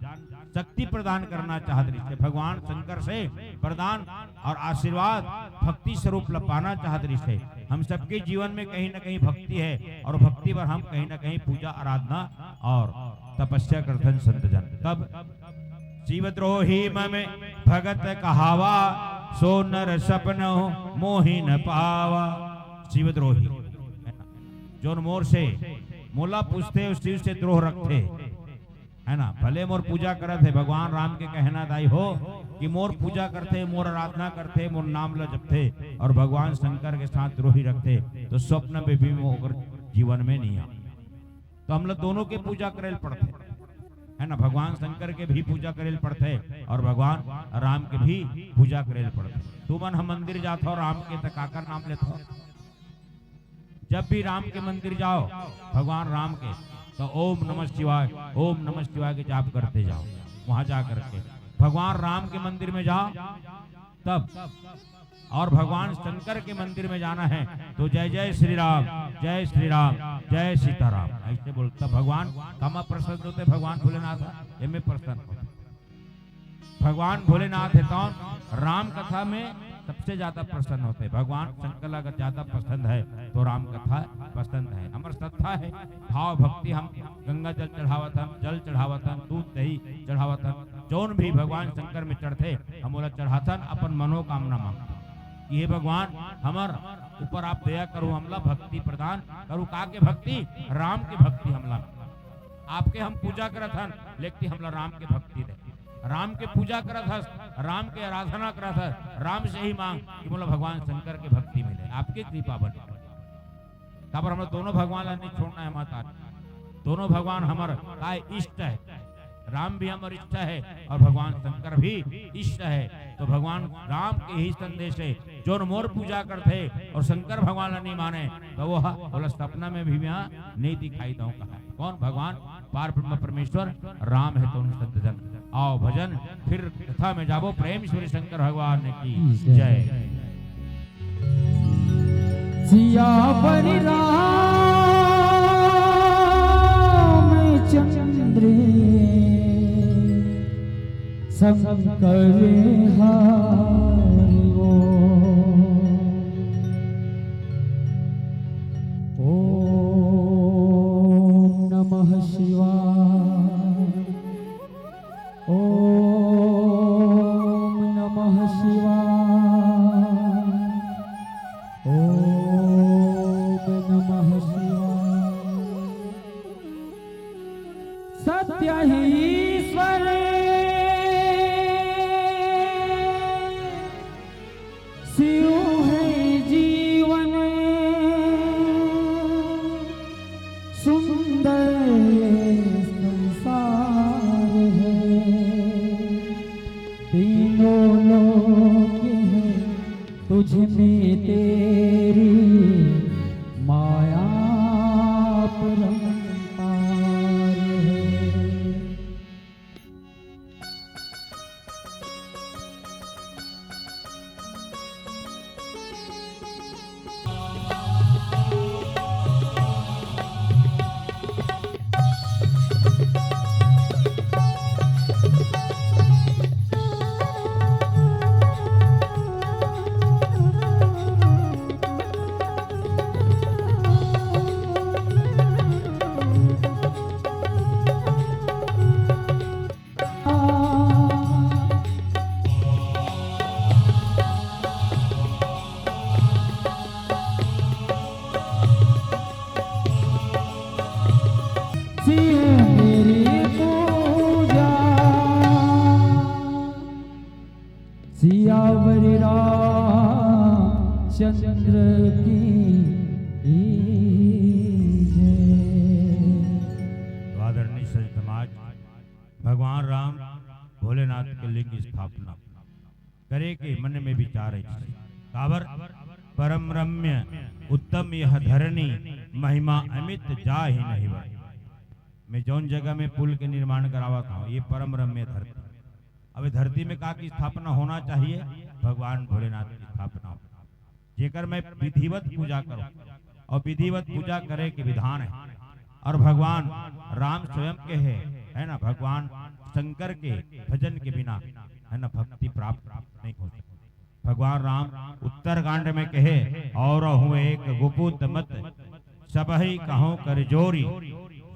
शक्ति प्रदान करना चाहते थे। भगवान शंकर से प्रदान और आशीर्वाद भक्ति स्वरूप पाना चाहते थे। हम सबके जीवन में कहीं ना कहीं भक्ति है और भक्ति पर हम कहीं ना कहीं पूजा आराधना और तपस्या करते संत जन। तब शिवद्रोही मम भगत कहावा सो नर सपन मोहि न पावा। शिवद्रोही जोन मोर से मोला पूछते उस शिव से द्रोह रखते है ना भले मोर पूजा करत है भगवान राम के कहना दाई हो कि मोर पूजा करते मोर आराधना करते मोर नाम ल जपते और भगवान शंकर के साथ द्रोही रखते तो स्वप्न में भी होकर जीवन में नहीं आ तो हम लोग दोनों के पूजा करेल पड़ते है ना भगवान शंकर के भी पूजा करेल पड़ते और भगवान राम के भी पूजा करेल पड़ते। तुमन हम मंदिर जाते हो राम के तकाकर नाम लेते हो जब भी राम के मंदिर जाओ भगवान राम के तो ओम नमः शिवाय के जाप करते जाओ। वहां जा करके भगवान राम के मंदिर में जाओ तब और भगवान शंकर के मंदिर में जाना है तो जय जय श्री राम जय सीताराम ऐसे बोलता। भगवान कमा प्रसन्न होते भगवान भोलेनाथ एम प्रसन्न होते। भगवान भोलेनाथ है कौन राम कथा में सबसे ज्यादा प्रसन्न होते। भगवान शंकर अगर ज्यादा पसंद है तो राम कथा पसंद है। हमार श्रद्धा है भाव भक्ति हम गंगा जल चढ़ावत हम जल चढ़ावत हम दूध दही चढ़ावत हम जौन भी भगवान शंकर में चढ़ते हम बोला चढ़ातन अपन मनोकामना मांगते ये भगवान हमार ऊपर आप दया करो हमला भक्ति प्रदान करो का के भक्ति राम के भक्ति हमला आपके हम पूजा करत हन लेकिन हमला राम के भक्ति दे राम के पूजा करत हस राम के आराधना करत हस राम से ही मांग कि बोला भगवान शंकर के भक्ति मिले आपके कृपा बने तब हम दोनों भगवान नहीं छोड़ना है माता दोनों भगवान हमार का इष्ट है, राम भी हमार इष्ट है और भगवान शंकर भी इष्ट है। तो भगवान राम के ही संदेश है, जो मोर पूजा करते और शंकर भगवान नहीं माने तो वो बोला सपना में भी यहाँ नहीं दिखाई दो। कहा कौन? भगवान पार ब्रह्म परमेश्वर राम है। तो संत जन आओ भजन फिर कथा में जाबो। प्रेम श्री शंकर भगवान की जय। सियावर रामचंद्र शंकर हरि ओम नमः शिवाय। ओम नमः शिवाय। ओम नमः शिवाय। सत्य ही ईश्वर शिव है जीवन सुंदर संसार है। तीनों लोक है तुझ में तेरी माया परंपार है। सियावर रामचंद्र की जय। आदरणीय संत समाज, भगवान राम भोलेनाथ के लिंग स्थापना करे के मन में विचार है। काबर परम रम्य उत्तम यह धरणी महिमा अमित जा ही नहीं बनी। मैं जौन जगह में पुल के निर्माण करावा था ये परम रम्य धरती। अब धरती में का की स्थापना होना चाहिए? भगवान भोलेनाथ की स्थापना हो, जेकर मैं विधिवत पूजा करूं और विधिवत पूजा करे के विधान है। और भगवान राम स्वयं के है ना, भगवान शंकर के भजन के बिना है ना भक्ति प्राप्त नहीं हो सकती। भगवान राम उत्तरकांड में कहे और हूँ एक गुपुत मत सबहि कहो कर जोरी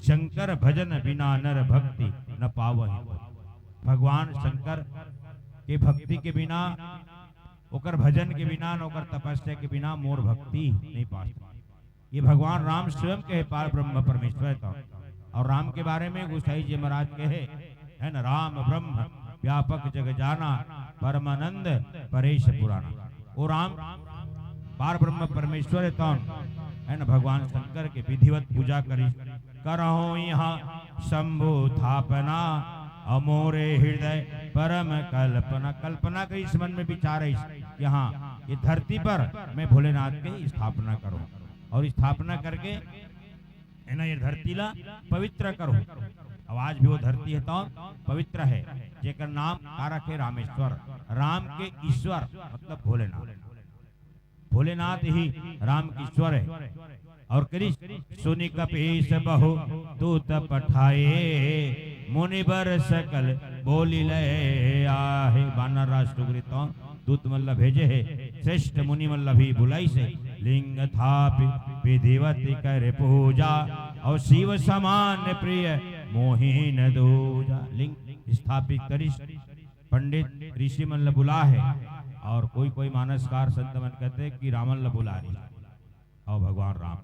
शंकर भजन बिना नर भक्ति न पावहि। भगवान शंकर के भक्ति के बिना, ओकर भजन के बिना, ओकर तपस्या के बिना मोर भक्ति नहीं पा सकती। ये भगवान राम स्वयं के पार ब्रह्म परमेश्वर था। और राम के बारे में गोसाई जी महाराज कहे है ना, राम ब्रह्म व्यापक जग जाना परमानंद परेश पुराना। वो राम पार ब्रह्म परमेश्वर है ना, भगवान शंकर के विधिवत पूजा करी करहो यहाँ शंभु थापना अमोरे हृदय परम कल्पना। कल्पना के इस मन में विचार है यहाँ ये धरती पर मैं भोलेनाथ की स्थापना करूं और स्थापना करके है ना ये धरती ला पवित्र करूं। अब आज भी वो धरती है तो पवित्र है, जेकर नाम कारक है रामेश्वर। राम के ईश्वर मतलब भोलेनाथ। भोलेनाथ ही राम की ईश्वर है। और कृष्ण सुनि कपीस बहु दूत पठाए मुनिबर सकल बोली ले आहे। बानर राष्ट्र दूत मल्ल भेजे है श्रेष्ठ मुनि मल्ल भी बुलाई से लिंग थापि विधिवती कर पूजा और शिव समान प्रिय मोहीन दूजा। लिंग स्थापित करिश पंडित ऋषि मल्ल बुला है और कोई कोई मानसकार संत मन कहते कि रामन ल बुला रही और भगवान राम।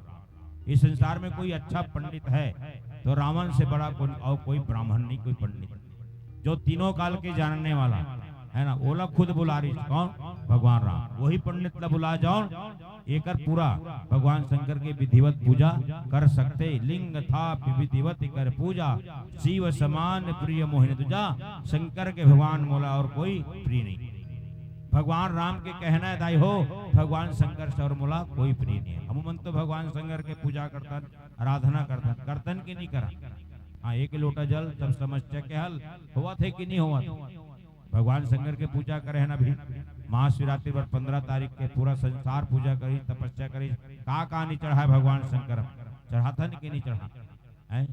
इस संसार में कोई अच्छा पंडित है तो रावण से बड़ा कोई ब्राह्मण नहीं, कोई पंडित जो तीनों काल के जानने वाला है ना, वो लोग खुद बुला रही। कौन? भगवान राम। वही पंडित ला बुला जाओ एकर पूरा भगवान शंकर के विधिवत पूजा कर सकते। लिंग था विधिवत कर पूजा, शिव समान प्रिय मोहिनी तुझा। शंकर के भगवान मोला और कोई प्रिय नहीं। भगवान राम के कहना है दाई हो, भगवान शंकर से और मोला कोई प्रिय नहीं है। अमूमन तो भगवान शंकर के पूजा करतन, आराधना करतन, करतन की नहीं करा। हाँ, एक लोटा जल सब समस्या के हल हुआ थे कि नहीं हुआ था। भगवान शंकर के पूजा करे है ना भी। महाशिवरात्रि पर 15 तारीख के पूरा संसार पूजा करी, तपस्या करी। का नहीं चढ़ा है भगवान शंकर, चढ़ाथन की नहीं चढ़ा है।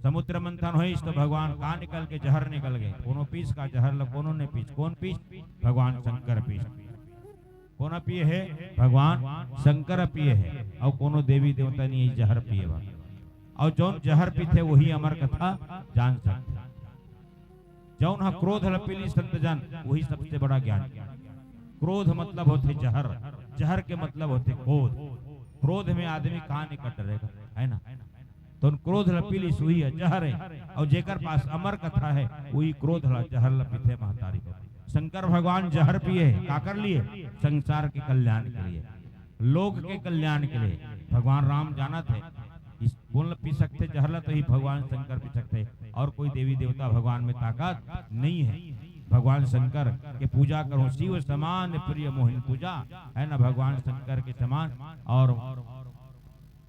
समुद्र मंथन हुई तो भगवान का निकल के जहर निकल गए। कोनो पीस का जहर ल कोनो ने पीस, कौन पीस? भगवान शंकर पीस। कौन पिए है? भगवान शंकर पिए है। और कोनो देवी देवता नहीं जहर पिए बा। और जौन जहर पीते वही अमर कथा जान सकते। जौन हा क्रोध लपीली संत जन वही सबसे बड़ा ज्ञान। क्रोध मतलब होते जहर, जहर के मतलब होते क्रोध। क्रोध में आदमी कहाँ निकट रहेगा, है ना। तो क्रोध लपीली सुई है, जहर है। और जेकर पास अमर कथा है वही क्रोध जहर लपीते महतारी को। शंकर भगवान जहर पिए है, का कर लिए? संसार के कल्याण के लिए, लोग के कल्याण के लिए। भगवान राम जाना थे इस कौन पी सकते जहरला, तो ही भगवान शंकर पी सकते। और कोई देवी देवता भगवान में ताकत नहीं है। भगवान शंकर के पूजा करो, शिव समान प्रिय मोहिनी पूजा, है ना। भगवान शंकर के समान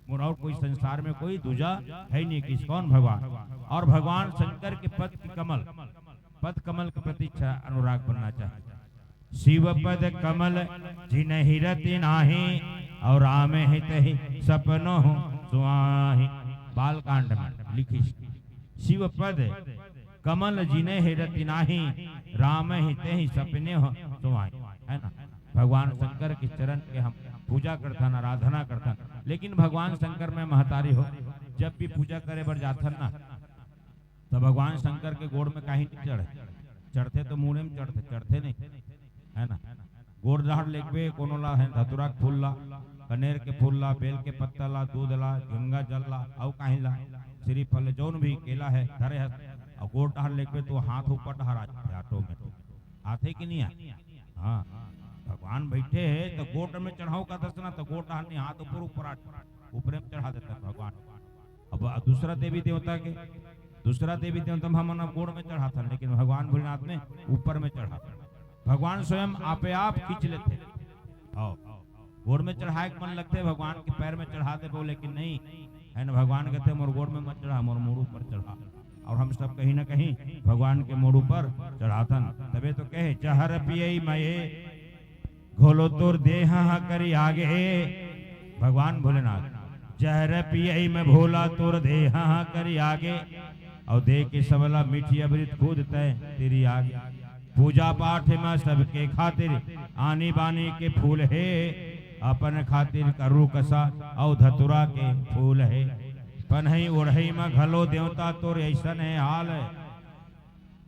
और कोई संसार में कोई दूजा है नहीं। किस कौन? भगवान। और भगवान शंकर के पद कमल, पद कमल के प्रति अनुराग बनना चाहिए। शिव पद कमल जिन्हि रति नाही, और राम हित ही सपनो सुहाहि। बालकांड में लिखी। शिव पद कमल जिन्हि रति नाही, राम हित ही सपने सुहाहि, है ना। भगवान शंकर के चरण के हम पूजा करथन, आराधना करथन। लेकिन भगवान शंकर में महतारी हो, जब भी पूजा करे बर जाथन ना, तो भगवान शंकर के गोड़ में कहीं नहीं चढ़े। चढ़ते तो मुँह में चढ़ते, चढ़ते नहीं, है ना। गोड़ दाढ़ लेके कोनो ला है धतुरा के फूल ला, कनेर के फूल ला, बेल के पत्ता ला, दूध ला, गंगा जल ला, और कहीं ला श्रीफल जौन भी केला है धरे है। और गोड़ दाढ़ लेके तो हाथ ऊपर डहरा ऑटोमेटिक आते कि नहीं है। हाँ, भगवान बैठे है तो गोड़ में चढ़ाओ का दसना, तो गोड़ दाढ़ नहीं, हाथ ऊपर ऊपर ऊपर में चढ़ा देता भगवान। अब दूसरा देवी देवता हम गोड़ में चढ़ाता, लेकिन भगवान भोलेनाथ में ऊपर में चढ़ाता। भगवान स्वयं आपे आप खींच लेते। गोड़ में चढ़ाए के मन लगते, भगवान के पैर में चढ़ा दे वो, लेकिन नहीं, है ना। भगवान कहते मोर गोड़ में मत चढ़ा, मोर मोड़ ऊपर चढ़ा। और हम सब कहीं ना कहीं भगवान के मोड़ ऊपर चढ़ातन। तबे तो कहे जहर पियई मये, घोलो तोर देह करी आगे। भगवान भोलेनाथ जहर पियई में भोला तोर देह करी आगे। और दे के सबला मीठी अमृत कूद तय तेरी आगे। पूजा पाठ में सबके खातिर आनी बानी के फूल है, अपन खातिर करू कसा और धतुरा के फूल है। पनही ओढ़ई में घलो देवता तोर ऐसन है हाल है।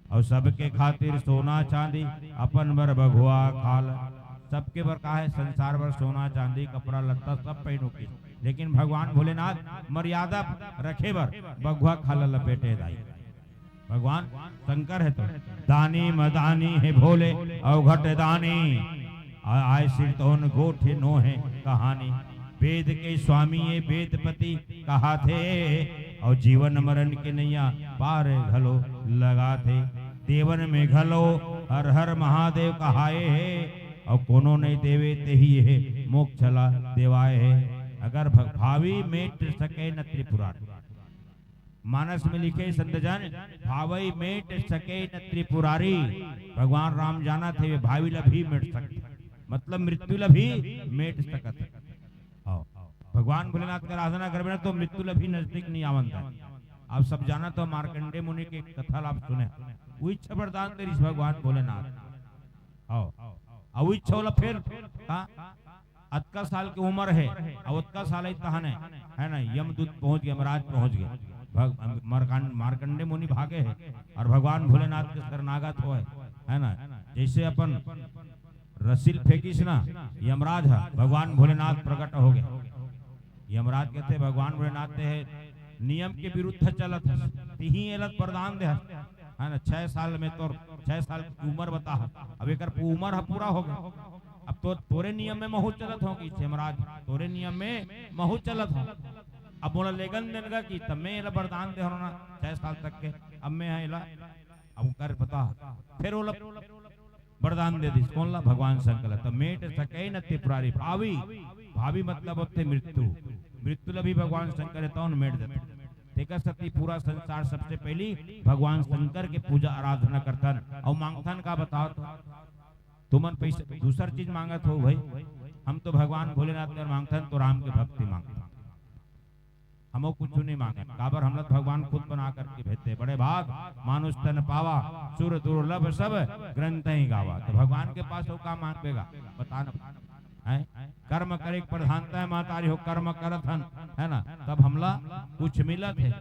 और सबके खातिर सोना चांदी अपन बर बघुआ खाल। सबके बर का है संसार भर सोना चांदी कपड़ा लत्ता सब पहनो के, लेकिन भगवान भोलेनाथ मर्यादा रखे बर बघुआ खाल लपेटे दाई। भगवान शंकर है तो दानी मदानी है भोले अवघट दानी। आय सिर तोन गोठे नो है कहानी। वेद के स्वामी ये वेदपति कहा थे, और जीवन मरण के नैया पार घलो लगा थे। देवन में घलो हर हर महादेव कहाए है, और कोनो नहीं देवे ते ही है मोक्ष चला देवाए है। अगर भावी मेट सके न त्रिपुरारी। मानस में लिखे संत जन भावई मेट सके न त्रिपुरारी। भगवान राम जाना थे वे भावी लभी मेट सकते, मतलब मृत्यु लभी मेट सकते। भगवान भोलेनाथ का आराधना करबे तो मृत्यु लभी नजदीक नहीं आवंता। आप सब जाना तो मार्कंडे मुनि के कथा आप सुने, वो इच्छा वरदान तेरी भगवान भोलेनाथ। अब इच्छा फिर अतका साल की उम्र है, और अतका साल तहन है ना। यमदूत पहुंच गए, यमराज पहुंच गए। मार्कंडे मुनि भागे है, और भगवान भोलेनाथ के शरणागत हो है ना। जैसे अपन रसील फेंकीस ना, यमराज है, भगवान भोलेनाथ प्रकट हो गए। यमराज कहते भगवान भोलेनाथ है नियम के विरुद्ध चलत है, तिही एलत प्रदान दे है ना। 6 साल में तो 6 साल की उम्र बता, अब एक उम्र पूरा हो गया, अब तो तोरे नियम में महू चलत हो कि महाराज तोरे नियम में महू चलत हो। अब बोला लेगन देनगा कि तब मैं इला वरदान दे होना 6 साल तक के, अब मैं है इला अब कर पता फिर वो वरदान दे दी कौन ला भगवान शंकर। तब मेट सके न त्रिपुरारी भावी, भावी मतलब होते मृत्यु, मृत्यु भी भगवान शंकर तो मेट देते। देखा सती पूरा संसार सबसे पहली भगवान शंकर के पूजा आराधना करतन और मांगथन का बताओ तो तुमन पैसे दूसर चीज मांगत हो भाई, हम तो भगवान भोलेनाथ का मांगथन तो राम की भक्ति मांगते, हम कुछ नहीं मांगे। काबर हम लोग भगवान खुद बना करके भेजते, बड़े भाग मानुष तन पावा सुर दुर्लभ सब ग्रंथ ही गावा। तो भगवान के पास हो का मांगेगा बता न है? कर्म करे प्रधानता है महतारी हो कर्म करत हन, है ना, तब हमला कुछ मिलत है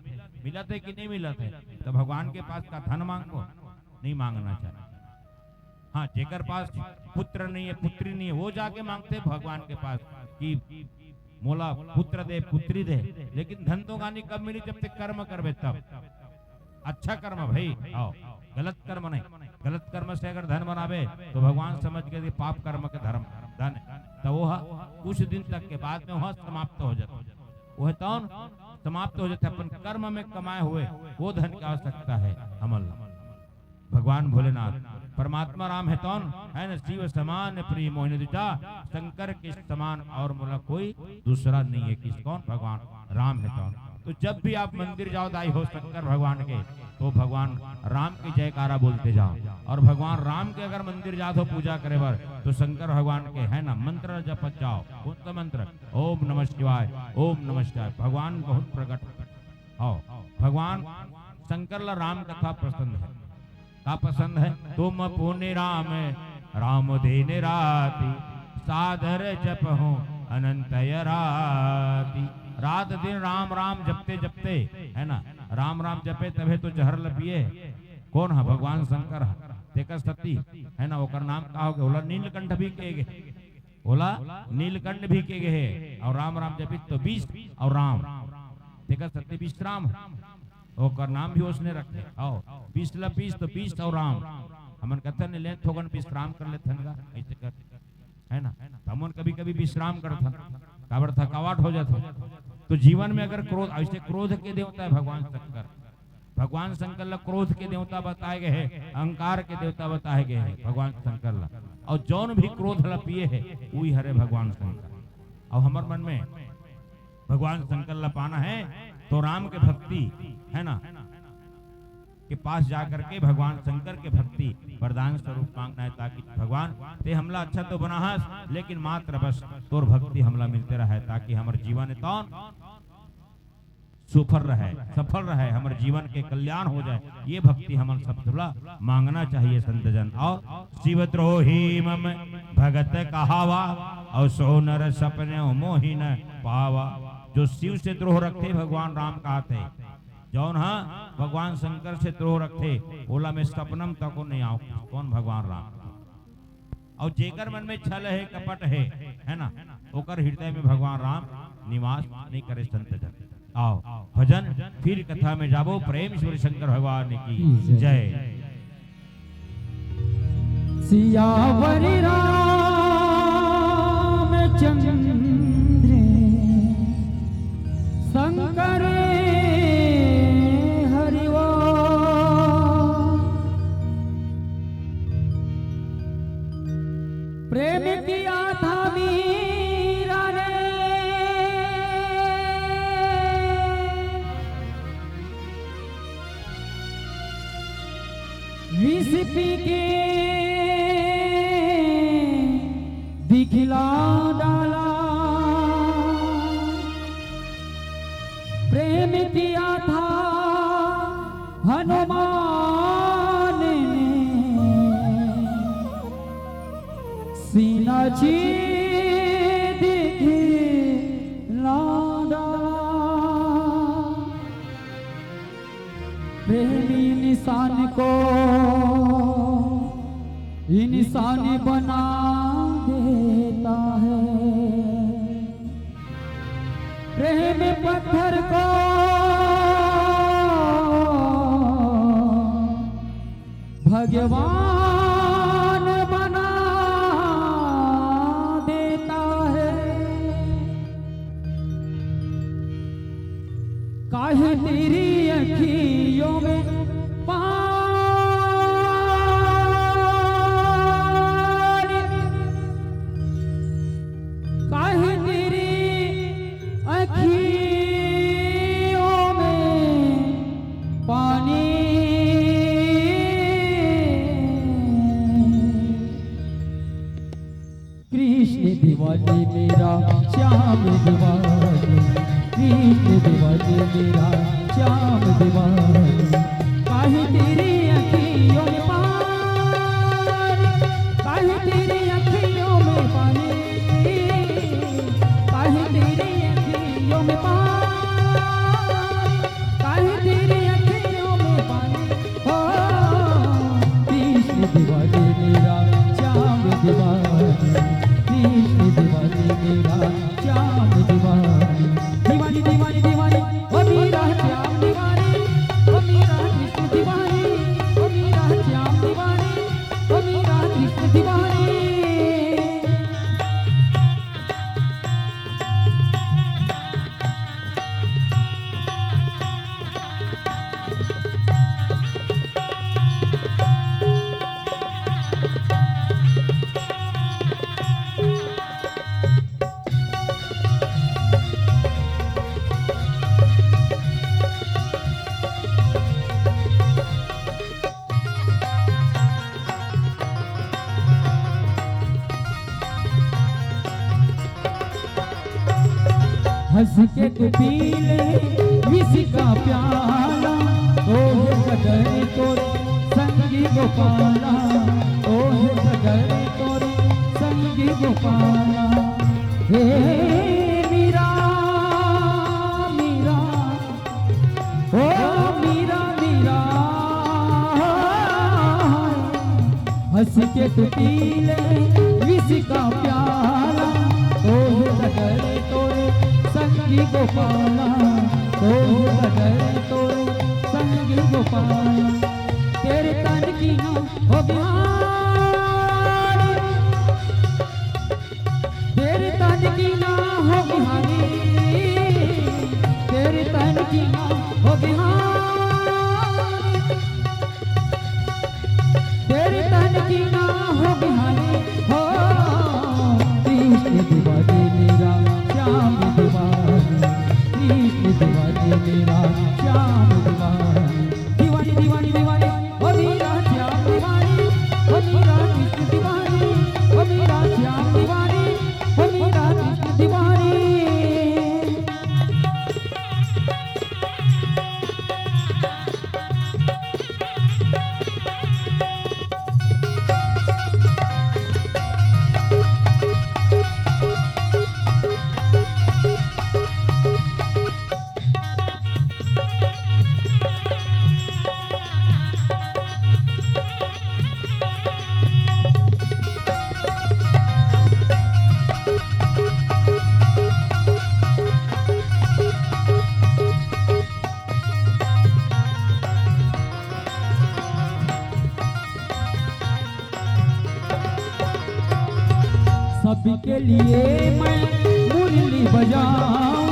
कि नहीं मिलत है। तो भगवान के पास का धन मांगो नहीं मांगना चाहिए। हाँ जेकर पास पुत्र नहीं है पुत्री नहीं है वो जाके मांगते भगवान के पास कि मोला पुत्र दे पुत्री दे, लेकिन धन तो गानी कब मिली जब तक कर्म करबे तब। अच्छा कर्म भाई आओ, गलत कर्म नहीं, गलत कर्म से अगर धन बनावे तो भगवान समझ के पाप कर्म के धर्म धन तो वो कुछ दिन तक के बाद में वह समाप्त हो जाता, वह तो समाप्त हो जाता। अपन कर्म में कमाए हुए वो धन की आवश्यकता है अमल। भगवान भोलेनाथ परमात्मा राम है तौन है न, शिव समान प्रिय मोहिनी दूजा, शंकर के समान और मोला कोई दूसरा नहीं है। किस कौन भगवान राम है तौन। तो जब भी आप मंदिर जाओ दाई हो शंकर भगवान के तो भगवान राम की जयकारा बोलते जाओ, और भगवान राम के अगर मंदिर जाओ तो पूजा करे बर तो शंकर भगवान के है ना मंत्र जपत जाओ। कौन सा मंत्र? ओम नमः शिवाय, ओम नमः शिवाय। भगवान बहुत प्रकट हो, भगवान शंकर ला राम कथा पसंद है। का पसंद है? तुम पुण्य राम राम दे राति, सादर जप हो अनंत राति। रात दिन राम राम जपते जपते है ना, राम राम जपे तबे तो जहर लपिए। कौन है? भगवान शंकर है। देखा सती है ना, ओकर नाम का हो गया ओला नीलकंठ भी के गे, ओला नीलकंठ भी के गे। और राम राम जपित तो 20 और राम देखा सती विश्राम ओकर नाम भी उसने रखे। आओ 20 ला 20 तो 20 और राम हमन कथन ले थोगन विश्राम कर लेथन का ऐसे कर है ना। हमन कभी कभी विश्राम करथन काबर थकावट हो जाता। तो जीवन में अगर क्रोध, ऐसे क्रोध के देवता है भगवान शंकर। भगवान शंकर ला क्रोध के देवता बताए गए हैं, अहंकार के देवता बताए गए हैं भगवान शंकर ला। और जौन भी क्रोध ला पिए है वही हरे भगवान शंकर। और हमारे मन में भगवान शंकर ला पाना है तो राम के भक्ति है ना के पास जाकर के भगवान शंकर के भक्ति वरदान स्वरूप मांगना है, ताकि भगवान ते हमला अच्छा तो बनाहस लेकिन मात्र बस तोर भक्ति हमला मिलते रहे, ताकि हमारे जीवन तो सुफल रहे सफल रहे, हमारे जीवन के कल्याण हो जाए। ये भक्ति हम सब मांगना चाहिए संतजन। और शिवद्रोही मम भगत कहावा और सोनर सपने मोहिन पावा। जो शिव से द्रोह रखते भगवान राम कहते, जौन हाँ भगवान शंकर से द्रोह रखते ओला में सपनम तक नहीं आओ। कौन? भगवान राम। और जेकर मन में छल है कपट है ना, ओकर हृदय में भगवान राम निवास नहीं करे संतजन। आओ भजन फिर कथा में जाबो। प्रेम श्री शंकर भगवान की जय। सियावरी रामचंद्र शंकर हरिवा। प्रेम किया था मीरा ने, विष पी के दिखला डाला। प्रेम किया था हनुमान ने, सीना चीर दिखला डाला। प्रेमी निशान को इंसान बना देता है, प्रेम पत्थर को भगवान बना दीवानी काहे तेरी अखियों में पानी काहे तेरी अखियों में पानी काहे तेरी अखियों में पानी काहे तेरी अखियों में पानी हो कृष्ण दीवानी मेरा श्याम दीवानी कृष्ण दीवानी मेरा श्याम दीवानी दीवानी दीवानी दीवानी ओ मेरा श्याम दीवानी ओ मेरा कृष्ण दीवानी ओ मेरा श्याम दीवानी ओ मेरा कृष्ण दीवानी हंस के तू पी ले विष का प्याला ओहे कदर तोरे संगी गोपाला ओहे कदर तोरे संगी गोपाला हे मीरा मीरा ओ मीरा मीरा हंस के तू पी ले विष का प्याला ओहे कदर तोरे संगी गोपाला ओ कदर तोरे संगी गोपाला तेरे तन की ना हो बिहारी तेरे तन की ना हो बिहारी तेरे तन की ना हो बिहारी तेरे तन की ना हो बिहारी हो कृष्ण दीवानी मेरा श्याम दीवानी कृष्ण दीवानी मेरा श्याम दीवानी दीवानी दीवानी दीवानी ओ मेरा श्याम दीवानी ओ मेरा कृष्ण दीवानी ओ मेरा श्याम दीवानी ओ मेरा कृष्ण दीवानी सबके लिए मैं मुरली बजाऊं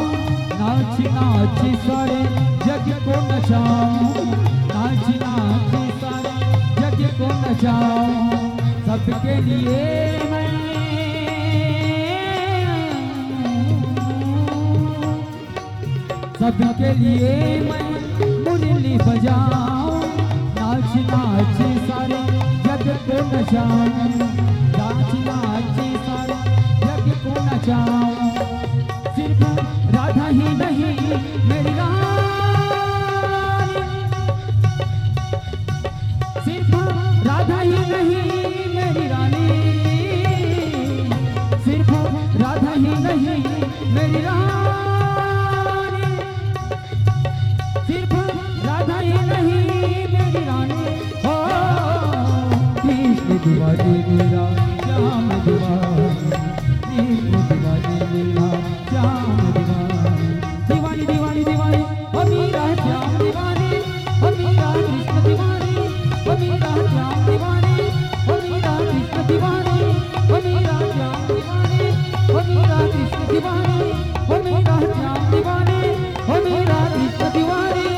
नाच नाच सारे जग को नचाऊं नाच नाच सारे जग को नचाऊं सबके लिए मैं सबके लिए मैं मुरली बजाऊं नाच नाच सारे जग को नचाऊं नाच नाच सारे जग को नचाऊं सिर्फ राधा ही नहीं मेरी रानी सिर्फ राधा ही नहीं मेरी रानी सिर्फ राधा ही नहीं मेरी रानी सिर्फ राधा ही नहीं मेरी रानी हो कृष्ण दीवानी मेरा श्याम दीवानी कृष्ण दीवानी मेरा श्याम दीवानी दीवानी दीवानी दीवानी ओ मेरा श्याम दीवानी ओ मेरा कृष्ण दीवानी ओ मेरा श्याम दीवानी ओ मेरा कृष्ण दीवानी ओ मेरा श्याम दीवानी ओ मेरा कृष्ण दीवानी ओ मेरा श्याम दीवानी ओ मेरा कृष्ण दीवानी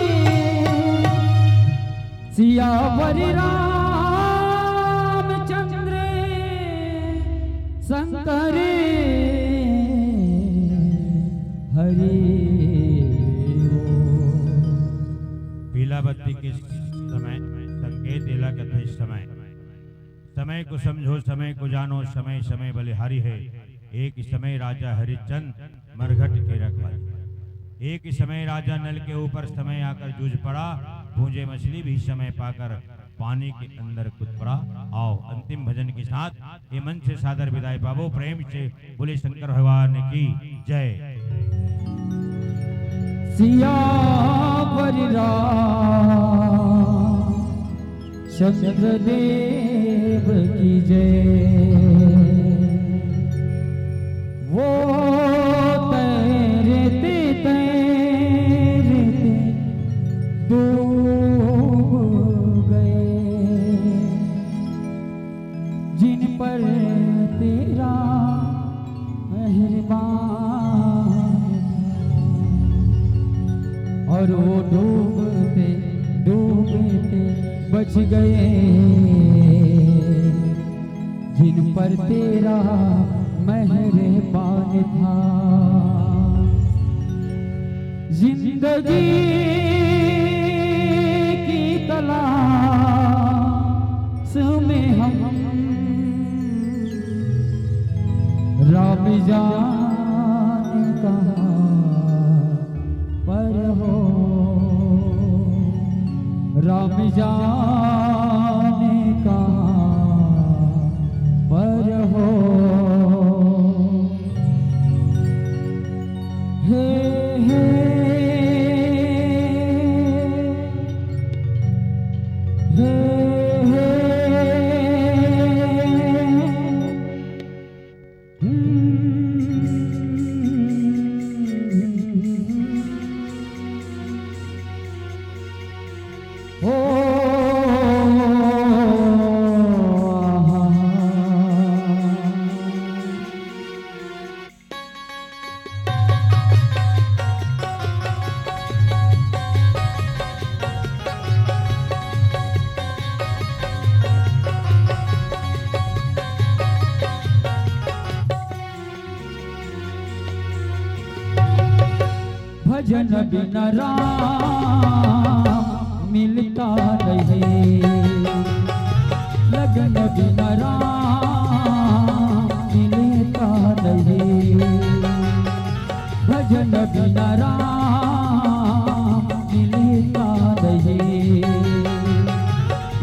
सियावर रामचंद्र शंकर हरि पीला बत्ती के समय संकेत दिला कथे समय समय को समझो समय को जानो समय समय बलिहारी है एक समय राजा हरिचंद मरघट के रखवाले एक समय राजा नल के ऊपर समय आकर जूझ पड़ा, भूंजे मछली भी समय पाकर पानी के अंदर कूद पड़ा। आओ अंतिम भजन के साथ ये मन से सादर विदाई पावो, प्रेम से बोले शंकर भगवान की जय। सियावर चंद्रदेव की जय। वो तैरते तैरते डूब गए, जिन पर तेरा मेहरबान, और वो डूबते डूबते बच गए, जिन पर तेरा मेहरबान था। जिंदगी की तलाश में हम रब जाने कहाँ पर हो, रब जाने कहाँ पर हो। हे हे हे हे भजन बिना राम मिलता नहीं, लगन बिना राम मिलता नहीं, भजन बिना राम मिलता नहीं,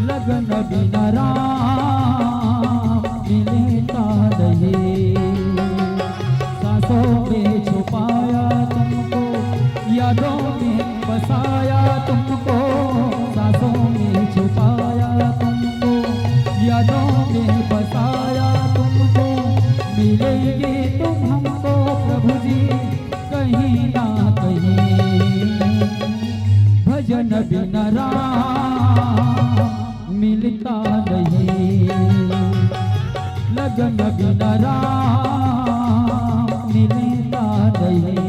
लगन बिना राम मिलता नहीं। सांसों में छुपाया तुमको, यादों में बसाया तुमको, सांसों में छुपाया तुमको, यादों में बसाया तुमको। मिलेंगे तुम हमको प्रभु जी कहीं ना कहीं, भजन बिना राम मिलता नहीं, लगन बिना राम मिलता नहीं।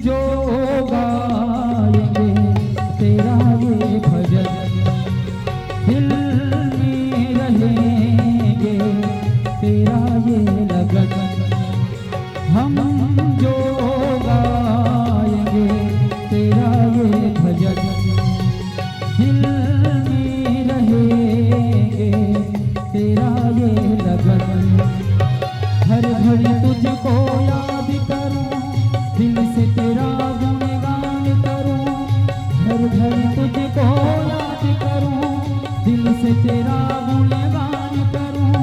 जो गाएंगे तेरा ये भजन, दिल में रहेंगे तेरा ये लगन। हम जो गाएंगे तेरा ये भजन, दिल में रहेंगे तेरा ये लगन। हर घड़ी तुझको याद करूं, दिल से तेरा गुणगान करूं, हर घड़ी तुझको याद करूं, दिल से तेरा गुणगान करूं।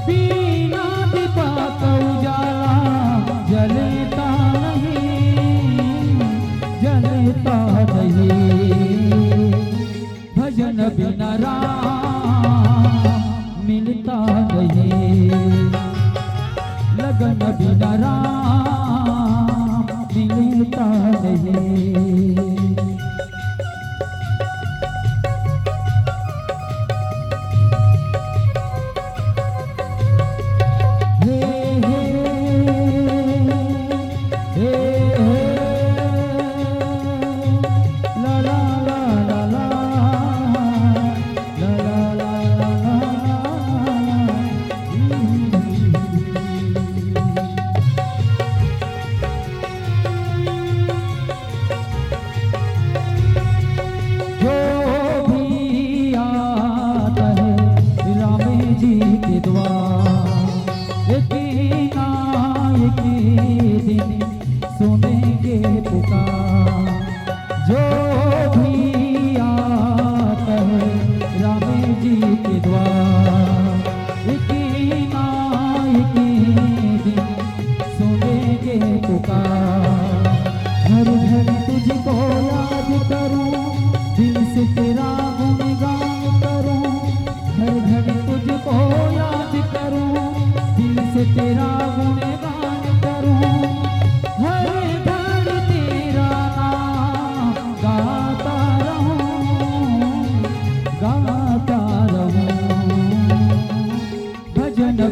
बिना दीपा का उजाला जलता नहीं, जलता नहीं, भजन बिना राम मिलता नहीं, लगन बिना राम मिलता नहीं। हे हे हे ला ला ला ला ला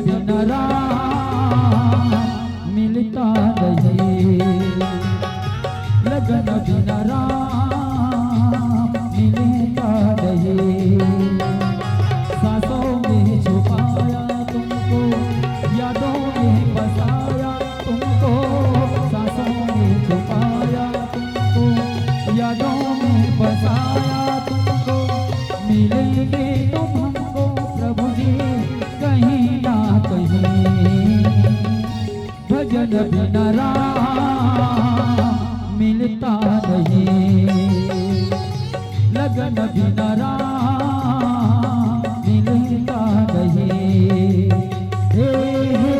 बिन राम मिलता नहीं, लगन बिन राम मिलता नहीं। सांसों में छुपाया तुमको, यादों में बसाया तुमको, सांसों में छुपाया तुमको, यादों में बसाया तुमको। मिलेंगे तुम हमको प्रभु जी कहीं ना कहीं, भजन बिन राम मिलता नहीं, लगन बिन राम मिलता नहीं। हे हे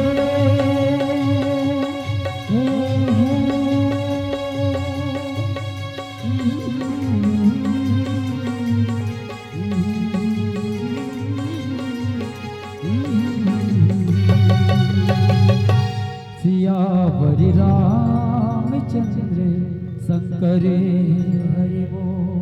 सियावर रामचंद्र शंकर हरि बोल।